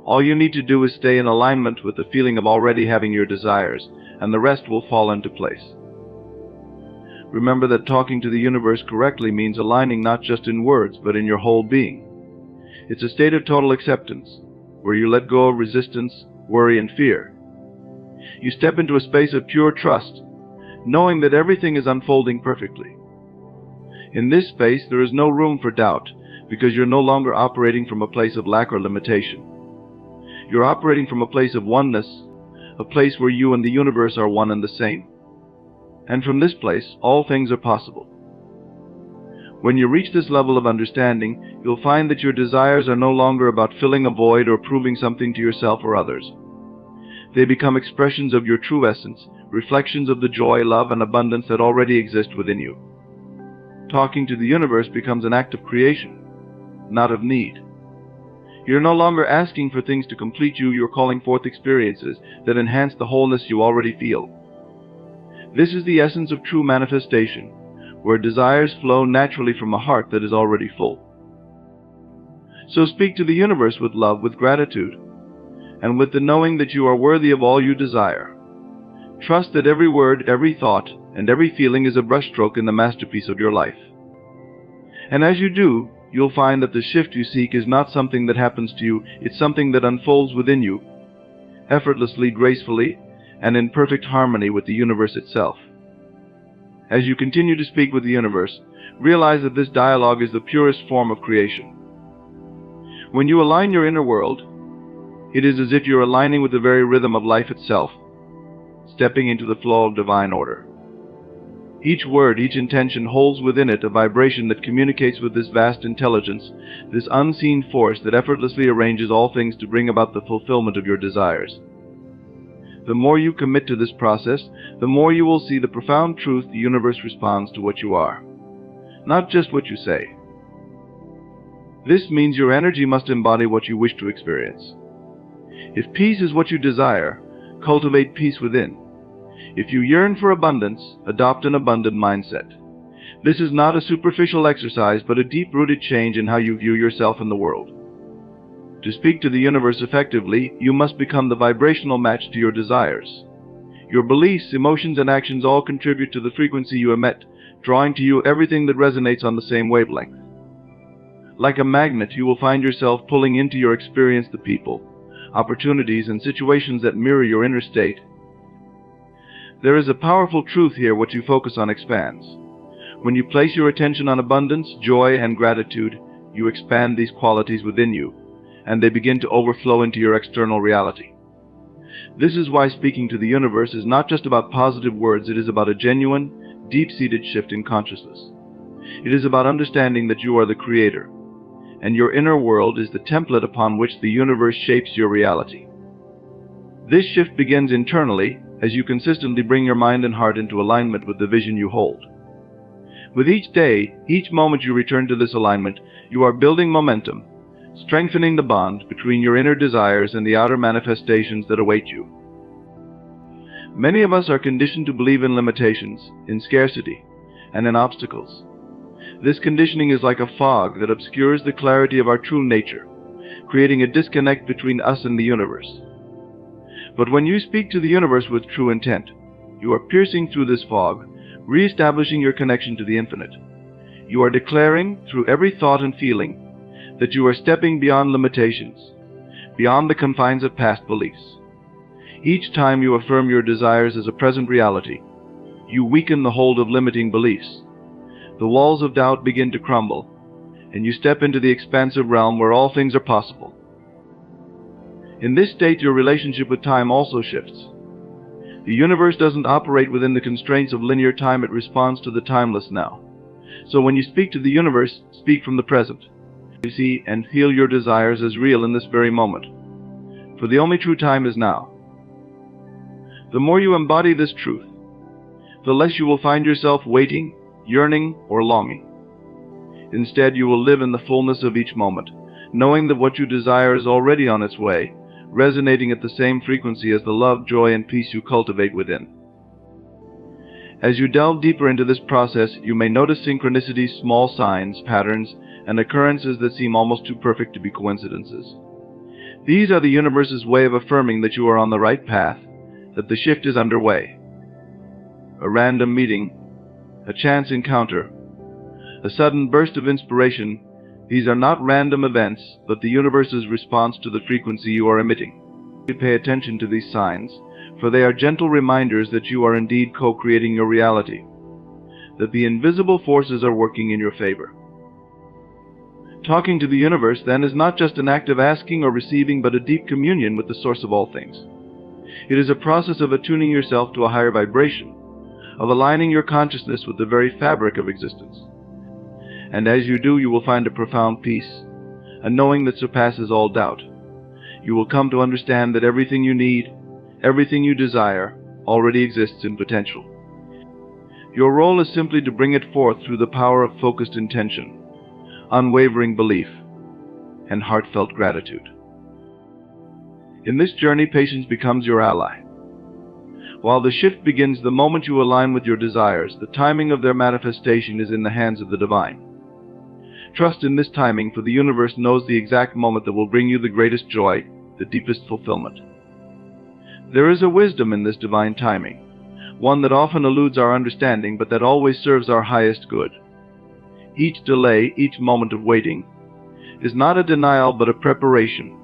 All you need to do is stay in alignment with the feeling of already having your desires, and the rest will fall into place. Remember that talking to the universe correctly means aligning not just in words, but in your whole being. It's a state of total acceptance, where you let go of resistance, worry, and fear. You step into a space of pure trust, knowing that everything is unfolding perfectly. In this space, there is no room for doubt, because you're no longer operating from a place of lack or limitation. You're operating from a place of oneness, a place where you and the universe are one and the same. And from this place, all things are possible. When you reach this level of understanding, you'll find that your desires are no longer about filling a void or proving something to yourself or others. They become expressions of your true essence, reflections of the joy, love, and abundance that already exist within you. Talking to the universe becomes an act of creation, not of need. You're no longer asking for things to complete you, you're calling forth experiences that enhance the wholeness you already feel. This is the essence of true manifestation, where desires flow naturally from a heart that is already full. So speak to the universe with love, with gratitude, and with the knowing that you are worthy of all you desire. Trust that every word, every thought, and every feeling is a brushstroke in the masterpiece of your life. And as you do, you'll find that the shift you seek is not something that happens to you, it's something that unfolds within you, effortlessly, gracefully, and in perfect harmony with the universe itself. As you continue to speak with the universe, realize that this dialogue is the purest form of creation. When you align your inner world, it is as if you're aligning with the very rhythm of life itself, stepping into the flow of divine order. Each word, each intention holds within it a vibration that communicates with this vast intelligence, this unseen force that effortlessly arranges all things to bring about the fulfillment of your desires. The more you commit to this process, the more you will see the profound truth the universe responds to what you are, not just what you say. This means your energy must embody what you wish to experience. If peace is what you desire, cultivate peace within. If you yearn for abundance, adopt an abundant mindset. This is not a superficial exercise, but a deep-rooted change in how you view yourself and the world. To speak to the universe effectively, you must become the vibrational match to your desires. Your beliefs, emotions, and actions all contribute to the frequency you emit, drawing to you everything that resonates on the same wavelength. Like a magnet, you will find yourself pulling into your experience the people, opportunities, and situations that mirror your inner state. There is a powerful truth here: what you focus on expands. When you place your attention on abundance, joy, and gratitude, you expand these qualities within you, and they begin to overflow into your external reality. This is why speaking to the universe is not just about positive words, it is about a genuine, deep-seated shift in consciousness. It is about understanding that you are the creator, and your inner world is the template upon which the universe shapes your reality. This shift begins internally, as you consistently bring your mind and heart into alignment with the vision you hold. With each day, each moment you return to this alignment, you are building momentum, strengthening the bond between your inner desires and the outer manifestations that await you. Many of us are conditioned to believe in limitations, in scarcity, and in obstacles. This conditioning is like a fog that obscures the clarity of our true nature, creating a disconnect between us and the universe. But when you speak to the universe with true intent, you are piercing through this fog, re-establishing your connection to the infinite. You are declaring, through every thought and feeling, that you are stepping beyond limitations, beyond the confines of past beliefs. Each time you affirm your desires as a present reality, you weaken the hold of limiting beliefs. The walls of doubt begin to crumble, and you step into the expansive realm where all things are possible. In this state, your relationship with time also shifts. The universe doesn't operate within the constraints of linear time, it responds to the timeless now. So when you speak to the universe, speak from the present. You see and feel your desires as real in this very moment. For the only true time is now. The more you embody this truth, the less you will find yourself waiting, yearning, or longing. Instead, you will live in the fullness of each moment, knowing that what you desire is already on its way, resonating at the same frequency as the love, joy, and peace you cultivate within. As you delve deeper into this process, you may notice synchronicities, small signs, patterns, and occurrences that seem almost too perfect to be coincidences. These are the universe's way of affirming that you are on the right path, that the shift is underway. A random meeting, a chance encounter, a sudden burst of inspiration, these are not random events, but the universe's response to the frequency you are emitting. Pay attention to these signs, for they are gentle reminders that you are indeed co-creating your reality, that the invisible forces are working in your favor. Talking to the universe, then, is not just an act of asking or receiving, but a deep communion with the source of all things. It is a process of attuning yourself to a higher vibration, of aligning your consciousness with the very fabric of existence. And as you do, you will find a profound peace, a knowing that surpasses all doubt. You will come to understand that everything you need, everything you desire, already exists in potential. Your role is simply to bring it forth through the power of focused intention, unwavering belief, and heartfelt gratitude. In this journey, patience becomes your ally. While the shift begins the moment you align with your desires, the timing of their manifestation is in the hands of the divine. Trust in this timing, for the universe knows the exact moment that will bring you the greatest joy, the deepest fulfillment. There is a wisdom in this divine timing, one that often eludes our understanding, but that always serves our highest good. Each delay, each moment of waiting, is not a denial but a preparation,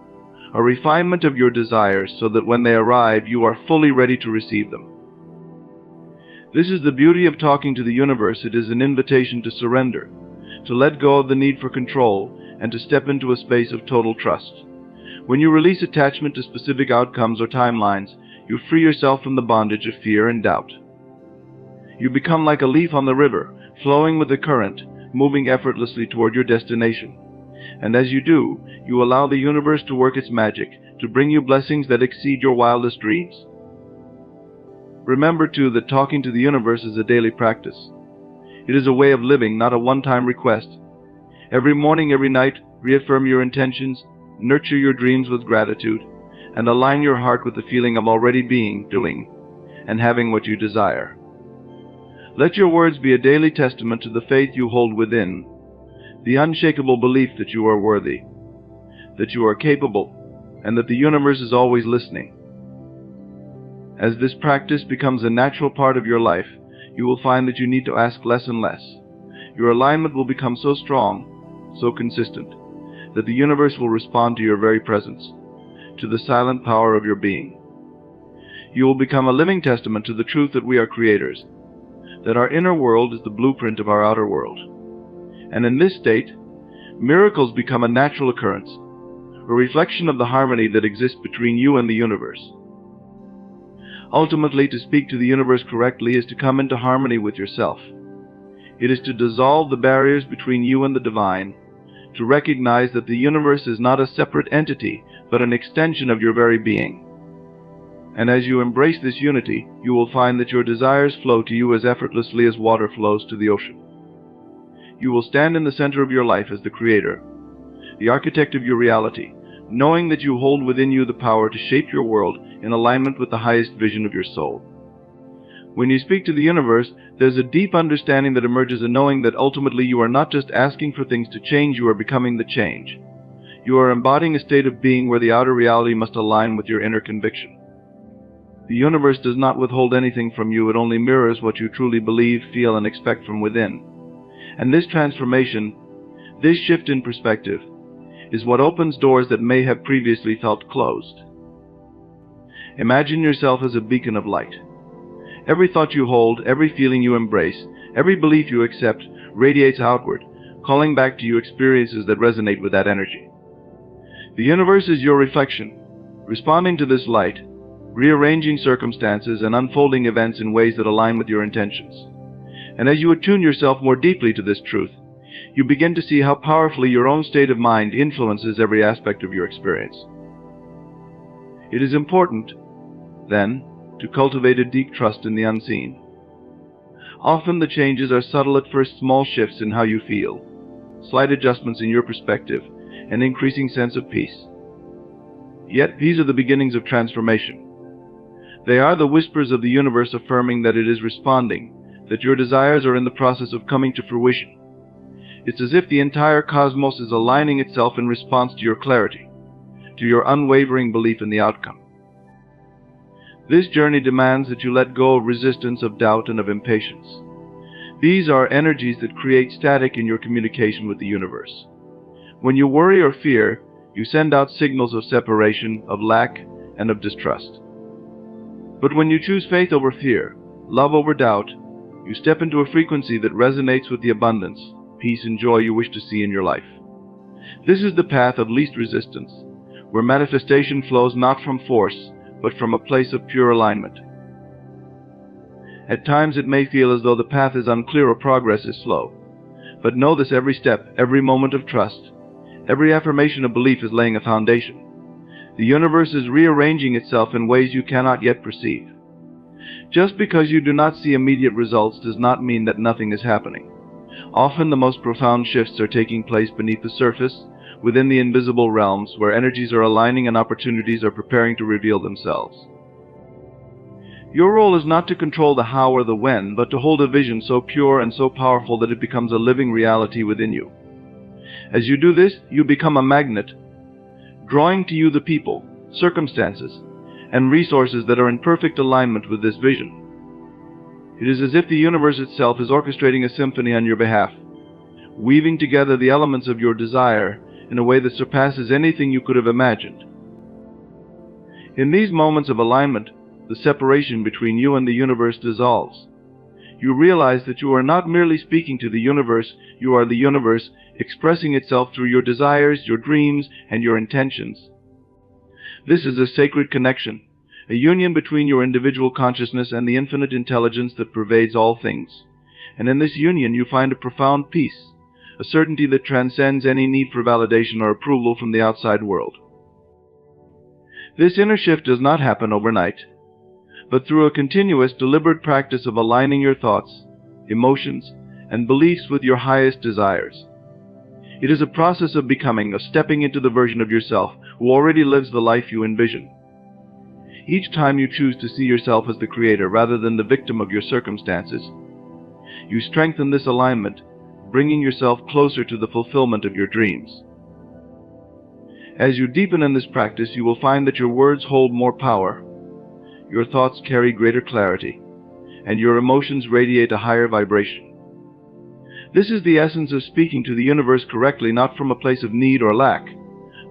a refinement of your desires so that when they arrive, you are fully ready to receive them. This is the beauty of talking to the universe. It is an invitation to surrender, to let go of the need for control, and to step into a space of total trust. When you release attachment to specific outcomes or timelines, you free yourself from the bondage of fear and doubt. You become like a leaf on the river, flowing with the current, moving effortlessly toward your destination. And as you do, you allow the universe to work its magic, to bring you blessings that exceed your wildest dreams. Remember, too, that talking to the universe is a daily practice. It is a way of living, not a one-time request. Every morning, every night, reaffirm your intentions, nurture your dreams with gratitude, and align your heart with the feeling of already being, doing, and having what you desire. Let your words be a daily testament to the faith you hold within, the unshakable belief that you are worthy, that you are capable, and that the universe is always listening. As this practice becomes a natural part of your life, you will find that you need to ask less and less. Your alignment will become so strong, so consistent, that the universe will respond to your very presence, to the silent power of your being. You will become a living testament to the truth that we are creators, that our inner world is the blueprint of our outer world. And in this state, miracles become a natural occurrence, a reflection of the harmony that exists between you and the universe. Ultimately, to speak to the universe correctly is to come into harmony with yourself. It is to dissolve the barriers between you and the divine, to recognize that the universe is not a separate entity, but an extension of your very being. And as you embrace this unity, you will find that your desires flow to you as effortlessly as water flows to the ocean. You will stand in the center of your life as the creator, the architect of your reality, knowing that you hold within you the power to shape your world in alignment with the highest vision of your soul. When you speak to the universe, there's a deep understanding that emerges, a knowing that ultimately you are not just asking for things to change, you are becoming the change. You are embodying a state of being where the outer reality must align with your inner conviction. The universe does not withhold anything from you, it only mirrors what you truly believe, feel, and expect from within. And this transformation, this shift in perspective, is what opens doors that may have previously felt closed. Imagine yourself as a beacon of light. Every thought you hold, every feeling you embrace, every belief you accept radiates outward, calling back to you experiences that resonate with that energy. The universe is your reflection, responding to this light, rearranging circumstances and unfolding events in ways that align with your intentions. And as you attune yourself more deeply to this truth, you begin to see how powerfully your own state of mind influences every aspect of your experience. It is important, then, to cultivate a deep trust in the unseen. Often the changes are subtle at first, small shifts in how you feel, slight adjustments in your perspective, an increasing sense of peace. Yet these are the beginnings of transformation. They are the whispers of the universe affirming that it is responding, that your desires are in the process of coming to fruition. It's as if the entire cosmos is aligning itself in response to your clarity, to your unwavering belief in the outcome. This journey demands that you let go of resistance, of doubt, and of impatience. These are energies that create static in your communication with the universe. When you worry or fear, you send out signals of separation, of lack, and of distrust. But when you choose faith over fear, love over doubt, you step into a frequency that resonates with the abundance, peace, and joy you wish to see in your life. This is the path of least resistance, where manifestation flows not from force, but from a place of pure alignment. At times it may feel as though the path is unclear or progress is slow, but know this: every step, every moment of trust, every affirmation of belief is laying a foundation. The universe is rearranging itself in ways you cannot yet perceive. Just because you do not see immediate results does not mean that nothing is happening. Often the most profound shifts are taking place beneath the surface, within the invisible realms, where energies are aligning and opportunities are preparing to reveal themselves. Your role is not to control the how or the when, but to hold a vision so pure and so powerful that it becomes a living reality within you. As you do this, you become a magnet, drawing to you the people, circumstances, and resources that are in perfect alignment with this vision. It is as if the universe itself is orchestrating a symphony on your behalf, weaving together the elements of your desire in a way that surpasses anything you could have imagined. In these moments of alignment, the separation between you and the universe dissolves. You realize that you are not merely speaking to the universe, you are the universe expressing itself through your desires, your dreams, and your intentions. This is a sacred connection, a union between your individual consciousness and the infinite intelligence that pervades all things. And in this union you find a profound peace, a certainty that transcends any need for validation or approval from the outside world. This inner shift does not happen overnight, but through a continuous, deliberate practice of aligning your thoughts, emotions, and beliefs with your highest desires. It is a process of becoming, of stepping into the version of yourself who already lives the life you envision. Each time you choose to see yourself as the creator rather than the victim of your circumstances, you strengthen this alignment, bringing yourself closer to the fulfillment of your dreams. As you deepen in this practice, you will find that your words hold more power, your thoughts carry greater clarity, and your emotions radiate a higher vibration. This is the essence of speaking to the universe correctly, not from a place of need or lack,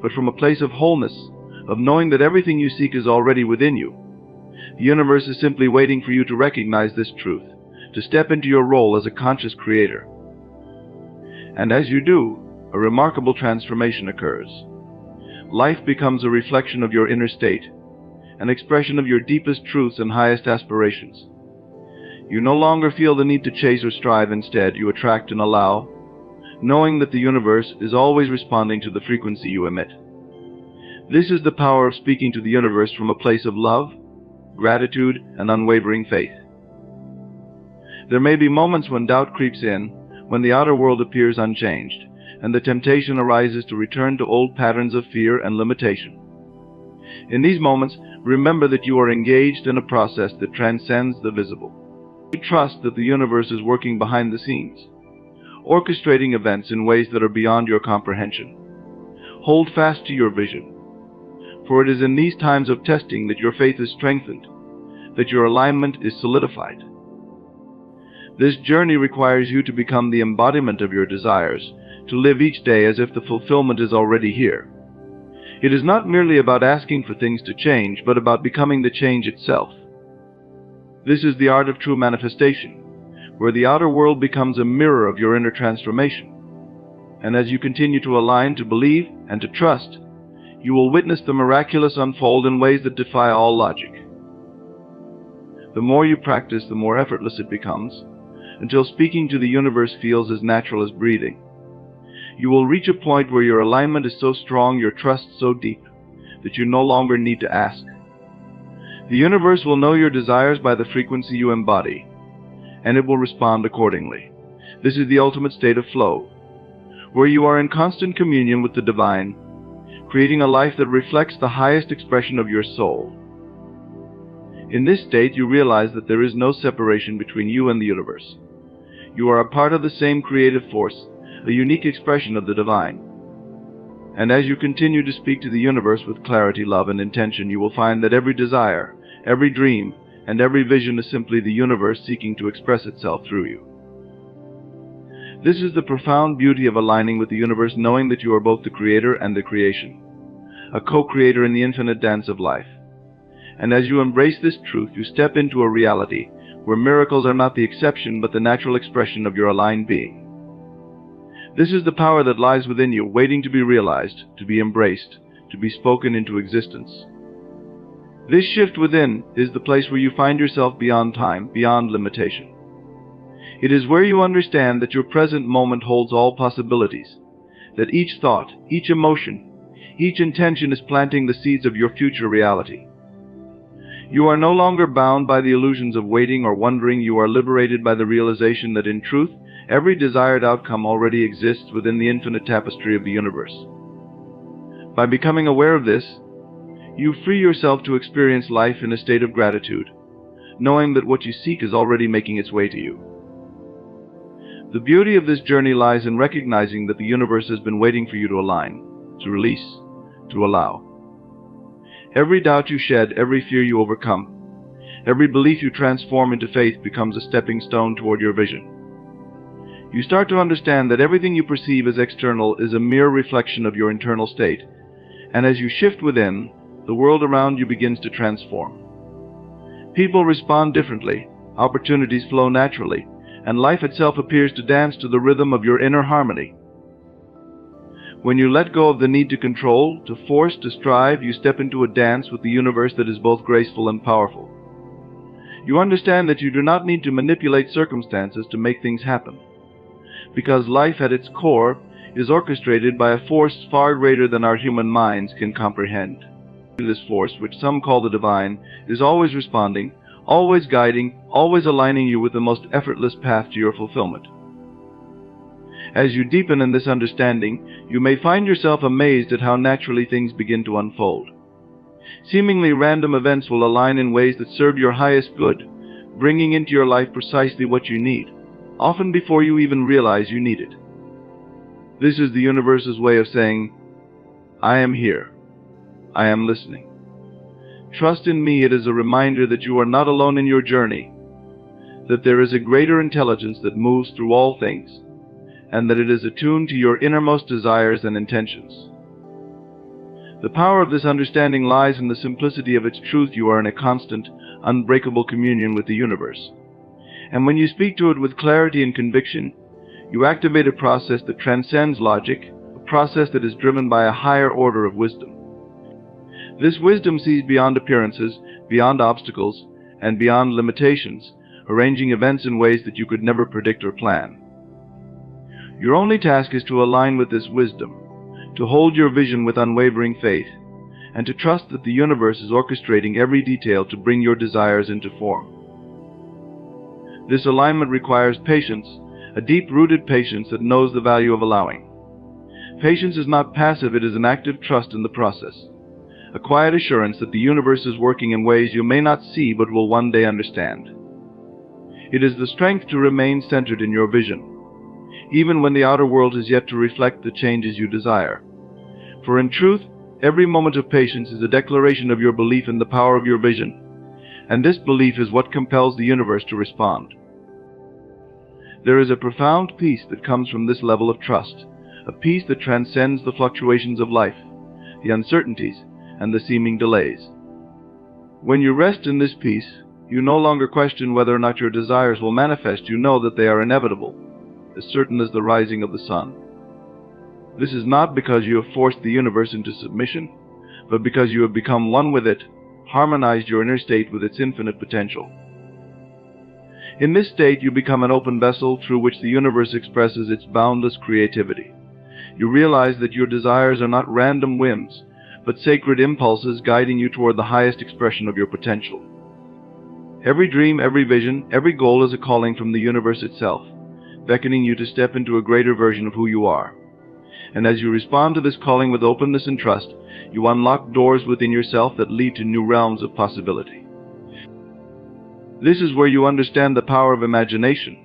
but from a place of wholeness, of knowing that everything you seek is already within you. The universe is simply waiting for you to recognize this truth, to step into your role as a conscious creator. And as you do, a remarkable transformation occurs. Life becomes a reflection of your inner state, an expression of your deepest truths and highest aspirations. You no longer feel the need to chase or strive. Instead, you attract and allow, knowing that the universe is always responding to the frequency you emit. This is the power of speaking to the universe from a place of love, gratitude, and unwavering faith. There may be moments when doubt creeps in, when the outer world appears unchanged, and the temptation arises to return to old patterns of fear and limitation. In these moments, remember that you are engaged in a process that transcends the visible. You trust that the universe is working behind the scenes, orchestrating events in ways that are beyond your comprehension. Hold fast to your vision, for it is in these times of testing that your faith is strengthened, that your alignment is solidified. This journey requires you to become the embodiment of your desires, to live each day as if the fulfillment is already here. It is not merely about asking for things to change, but about becoming the change itself. This is the art of true manifestation, where the outer world becomes a mirror of your inner transformation. And as you continue to align, to believe, and to trust, you will witness the miraculous unfold in ways that defy all logic. The more you practice, the more effortless it becomes, until speaking to the universe feels as natural as breathing. You will reach a point where your alignment is so strong, your trust so deep, that you no longer need to ask. The universe will know your desires by the frequency you embody, and it will respond accordingly. This is the ultimate state of flow, where you are in constant communion with the divine, creating a life that reflects the highest expression of your soul. In this state, you realize that there is no separation between you and the universe. You are a part of the same creative force, a unique expression of the divine. And as you continue to speak to the universe with clarity, love, and intention, you will find that every desire, every dream, and every vision is simply the universe seeking to express itself through you. This is the profound beauty of aligning with the universe, knowing that you are both the creator and the creation, a co-creator in the infinite dance of life. And as you embrace this truth, you step into a reality where miracles are not the exception but the natural expression of your aligned being. This is the power that lies within you, waiting to be realized, to be embraced, to be spoken into existence. This shift within is the place where you find yourself beyond time, beyond limitation. It is where you understand that your present moment holds all possibilities, that each thought, each emotion, each intention is planting the seeds of your future reality. You are no longer bound by the illusions of waiting or wondering. You are liberated by the realization that in truth, every desired outcome already exists within the infinite tapestry of the universe. By becoming aware of this, you free yourself to experience life in a state of gratitude, knowing that what you seek is already making its way to you. The beauty of this journey lies in recognizing that the universe has been waiting for you to align, to release, to allow. Every doubt you shed, every fear you overcome, every belief you transform into faith becomes a stepping stone toward your vision. You start to understand that everything you perceive as external is a mere reflection of your internal state, and as you shift within, the world around you begins to transform. People respond differently, opportunities flow naturally, and life itself appears to dance to the rhythm of your inner harmony. When you let go of the need to control, to force, to strive, you step into a dance with the universe that is both graceful and powerful. You understand that you do not need to manipulate circumstances to make things happen, because life at its core is orchestrated by a force far greater than our human minds can comprehend. This force, which some call the divine, is always responding, always guiding, always aligning you with the most effortless path to your fulfillment. As you deepen in this understanding, you may find yourself amazed at how naturally things begin to unfold. Seemingly random events will align in ways that serve your highest good, bringing into your life precisely what you need, often before you even realize you need it. This is the universe's way of saying, I am here. I am listening. Trust in me. It is a reminder that you are not alone in your journey, that there is a greater intelligence that moves through all things, and that it is attuned to your innermost desires and intentions. The power of this understanding lies in the simplicity of its truth. You are in a constant, unbreakable communion with the universe. And when you speak to it with clarity and conviction, you activate a process that transcends logic, a process that is driven by a higher order of wisdom. This wisdom sees beyond appearances, beyond obstacles, and beyond limitations, arranging events in ways that you could never predict or plan. Your only task is to align with this wisdom, to hold your vision with unwavering faith, and to trust that the universe is orchestrating every detail to bring your desires into form. This alignment requires patience, a deep-rooted patience that knows the value of allowing. Patience is not passive, it is an active trust in the process, a quiet assurance that the universe is working in ways you may not see but will one day understand. It is the strength to remain centered in your vision, even when the outer world is yet to reflect the changes you desire. For in truth, every moment of patience is a declaration of your belief in the power of your vision, and this belief is what compels the universe to respond. There is a profound peace that comes from this level of trust, a peace that transcends the fluctuations of life, the uncertainties, and the seeming delays. When you rest in this peace, you no longer question whether or not your desires will manifest. You know that they are inevitable, as certain as the rising of the sun. This is not because you have forced the universe into submission, but because you have become one with it, harmonized your inner state with its infinite potential. In this state, you become an open vessel through which the universe expresses its boundless creativity. You realize that your desires are not random whims, but sacred impulses guiding you toward the highest expression of your potential. Every dream, every vision, every goal is a calling from the universe itself, beckoning you to step into a greater version of who you are. And as you respond to this calling with openness and trust, you unlock doors within yourself that lead to new realms of possibility. This is where you understand the power of imagination,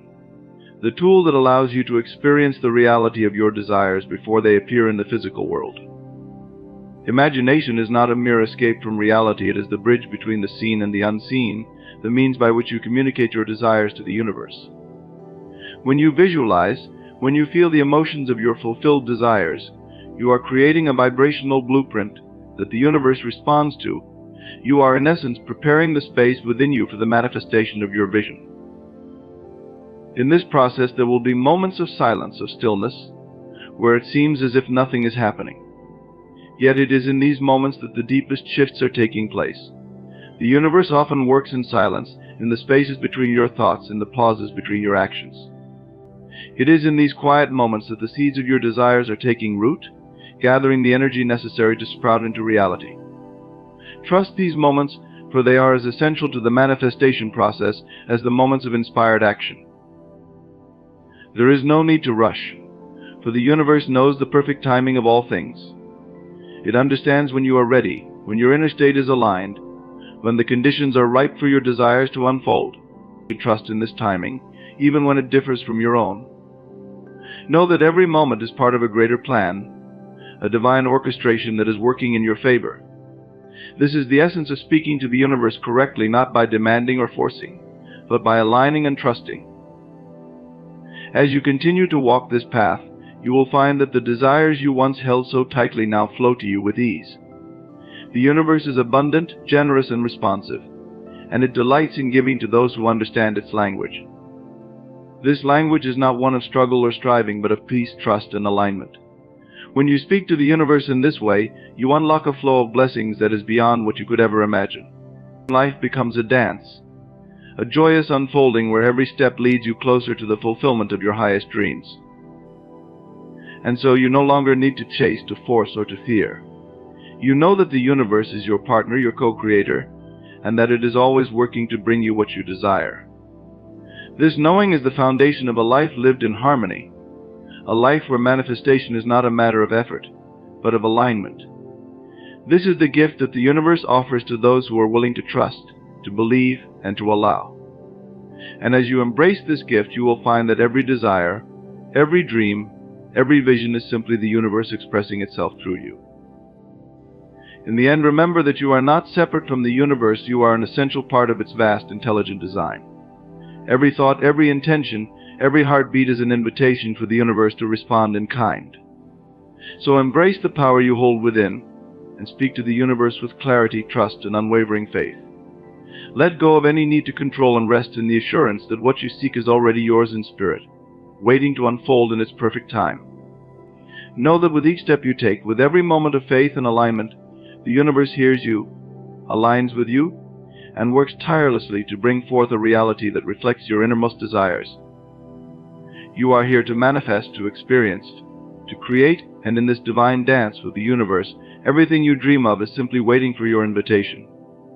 the tool that allows you to experience the reality of your desires before they appear in the physical world. Imagination is not a mere escape from reality. It is the bridge between the seen and the unseen, the means by which you communicate your desires to the universe. When you visualize, when you feel the emotions of your fulfilled desires, you are creating a vibrational blueprint that the universe responds to. You are in essence preparing the space within you for the manifestation of your vision. In this process there will be moments of silence, of stillness, where it seems as if nothing is happening. Yet it is in these moments that the deepest shifts are taking place. The universe often works in silence, in the spaces between your thoughts, in the pauses between your actions. It is in these quiet moments that the seeds of your desires are taking root, gathering the energy necessary to sprout into reality. Trust these moments, for they are as essential to the manifestation process as the moments of inspired action. There is no need to rush, for the universe knows the perfect timing of all things. It understands when you are ready, when your inner state is aligned, when the conditions are ripe for your desires to unfold. You trust in this timing, even when it differs from your own. Know that every moment is part of a greater plan, a divine orchestration that is working in your favor. This is the essence of speaking to the universe correctly, not by demanding or forcing, but by aligning and trusting. As you continue to walk this path, you will find that the desires you once held so tightly now flow to you with ease. The universe is abundant, generous, and responsive, and it delights in giving to those who understand its language. This language is not one of struggle or striving, but of peace, trust, and alignment. When you speak to the universe in this way, you unlock a flow of blessings that is beyond what you could ever imagine. Life becomes a dance, a joyous unfolding where every step leads you closer to the fulfillment of your highest dreams. And so you no longer need to chase, to force, or to fear. You know that the universe is your partner, your co-creator, and that it is always working to bring you what you desire. This knowing is the foundation of a life lived in harmony, a life where manifestation is not a matter of effort, but of alignment. This is the gift that the universe offers to those who are willing to trust, to believe, and to allow. And as you embrace this gift, you will find that every desire, every dream, every vision is simply the universe expressing itself through you. In the end, remember that you are not separate from the universe. You are an essential part of its vast, intelligent design. Every thought, every intention, every heartbeat is an invitation for the universe to respond in kind. So embrace the power you hold within and speak to the universe with clarity, trust, and unwavering faith. Let go of any need to control and rest in the assurance that what you seek is already yours in spirit, waiting to unfold in its perfect time. Know that with each step you take, with every moment of faith and alignment, the universe hears you, aligns with you, and works tirelessly to bring forth a reality that reflects your innermost desires. You are here to manifest, to experience, to create, and in this divine dance with the universe, everything you dream of is simply waiting for your invitation.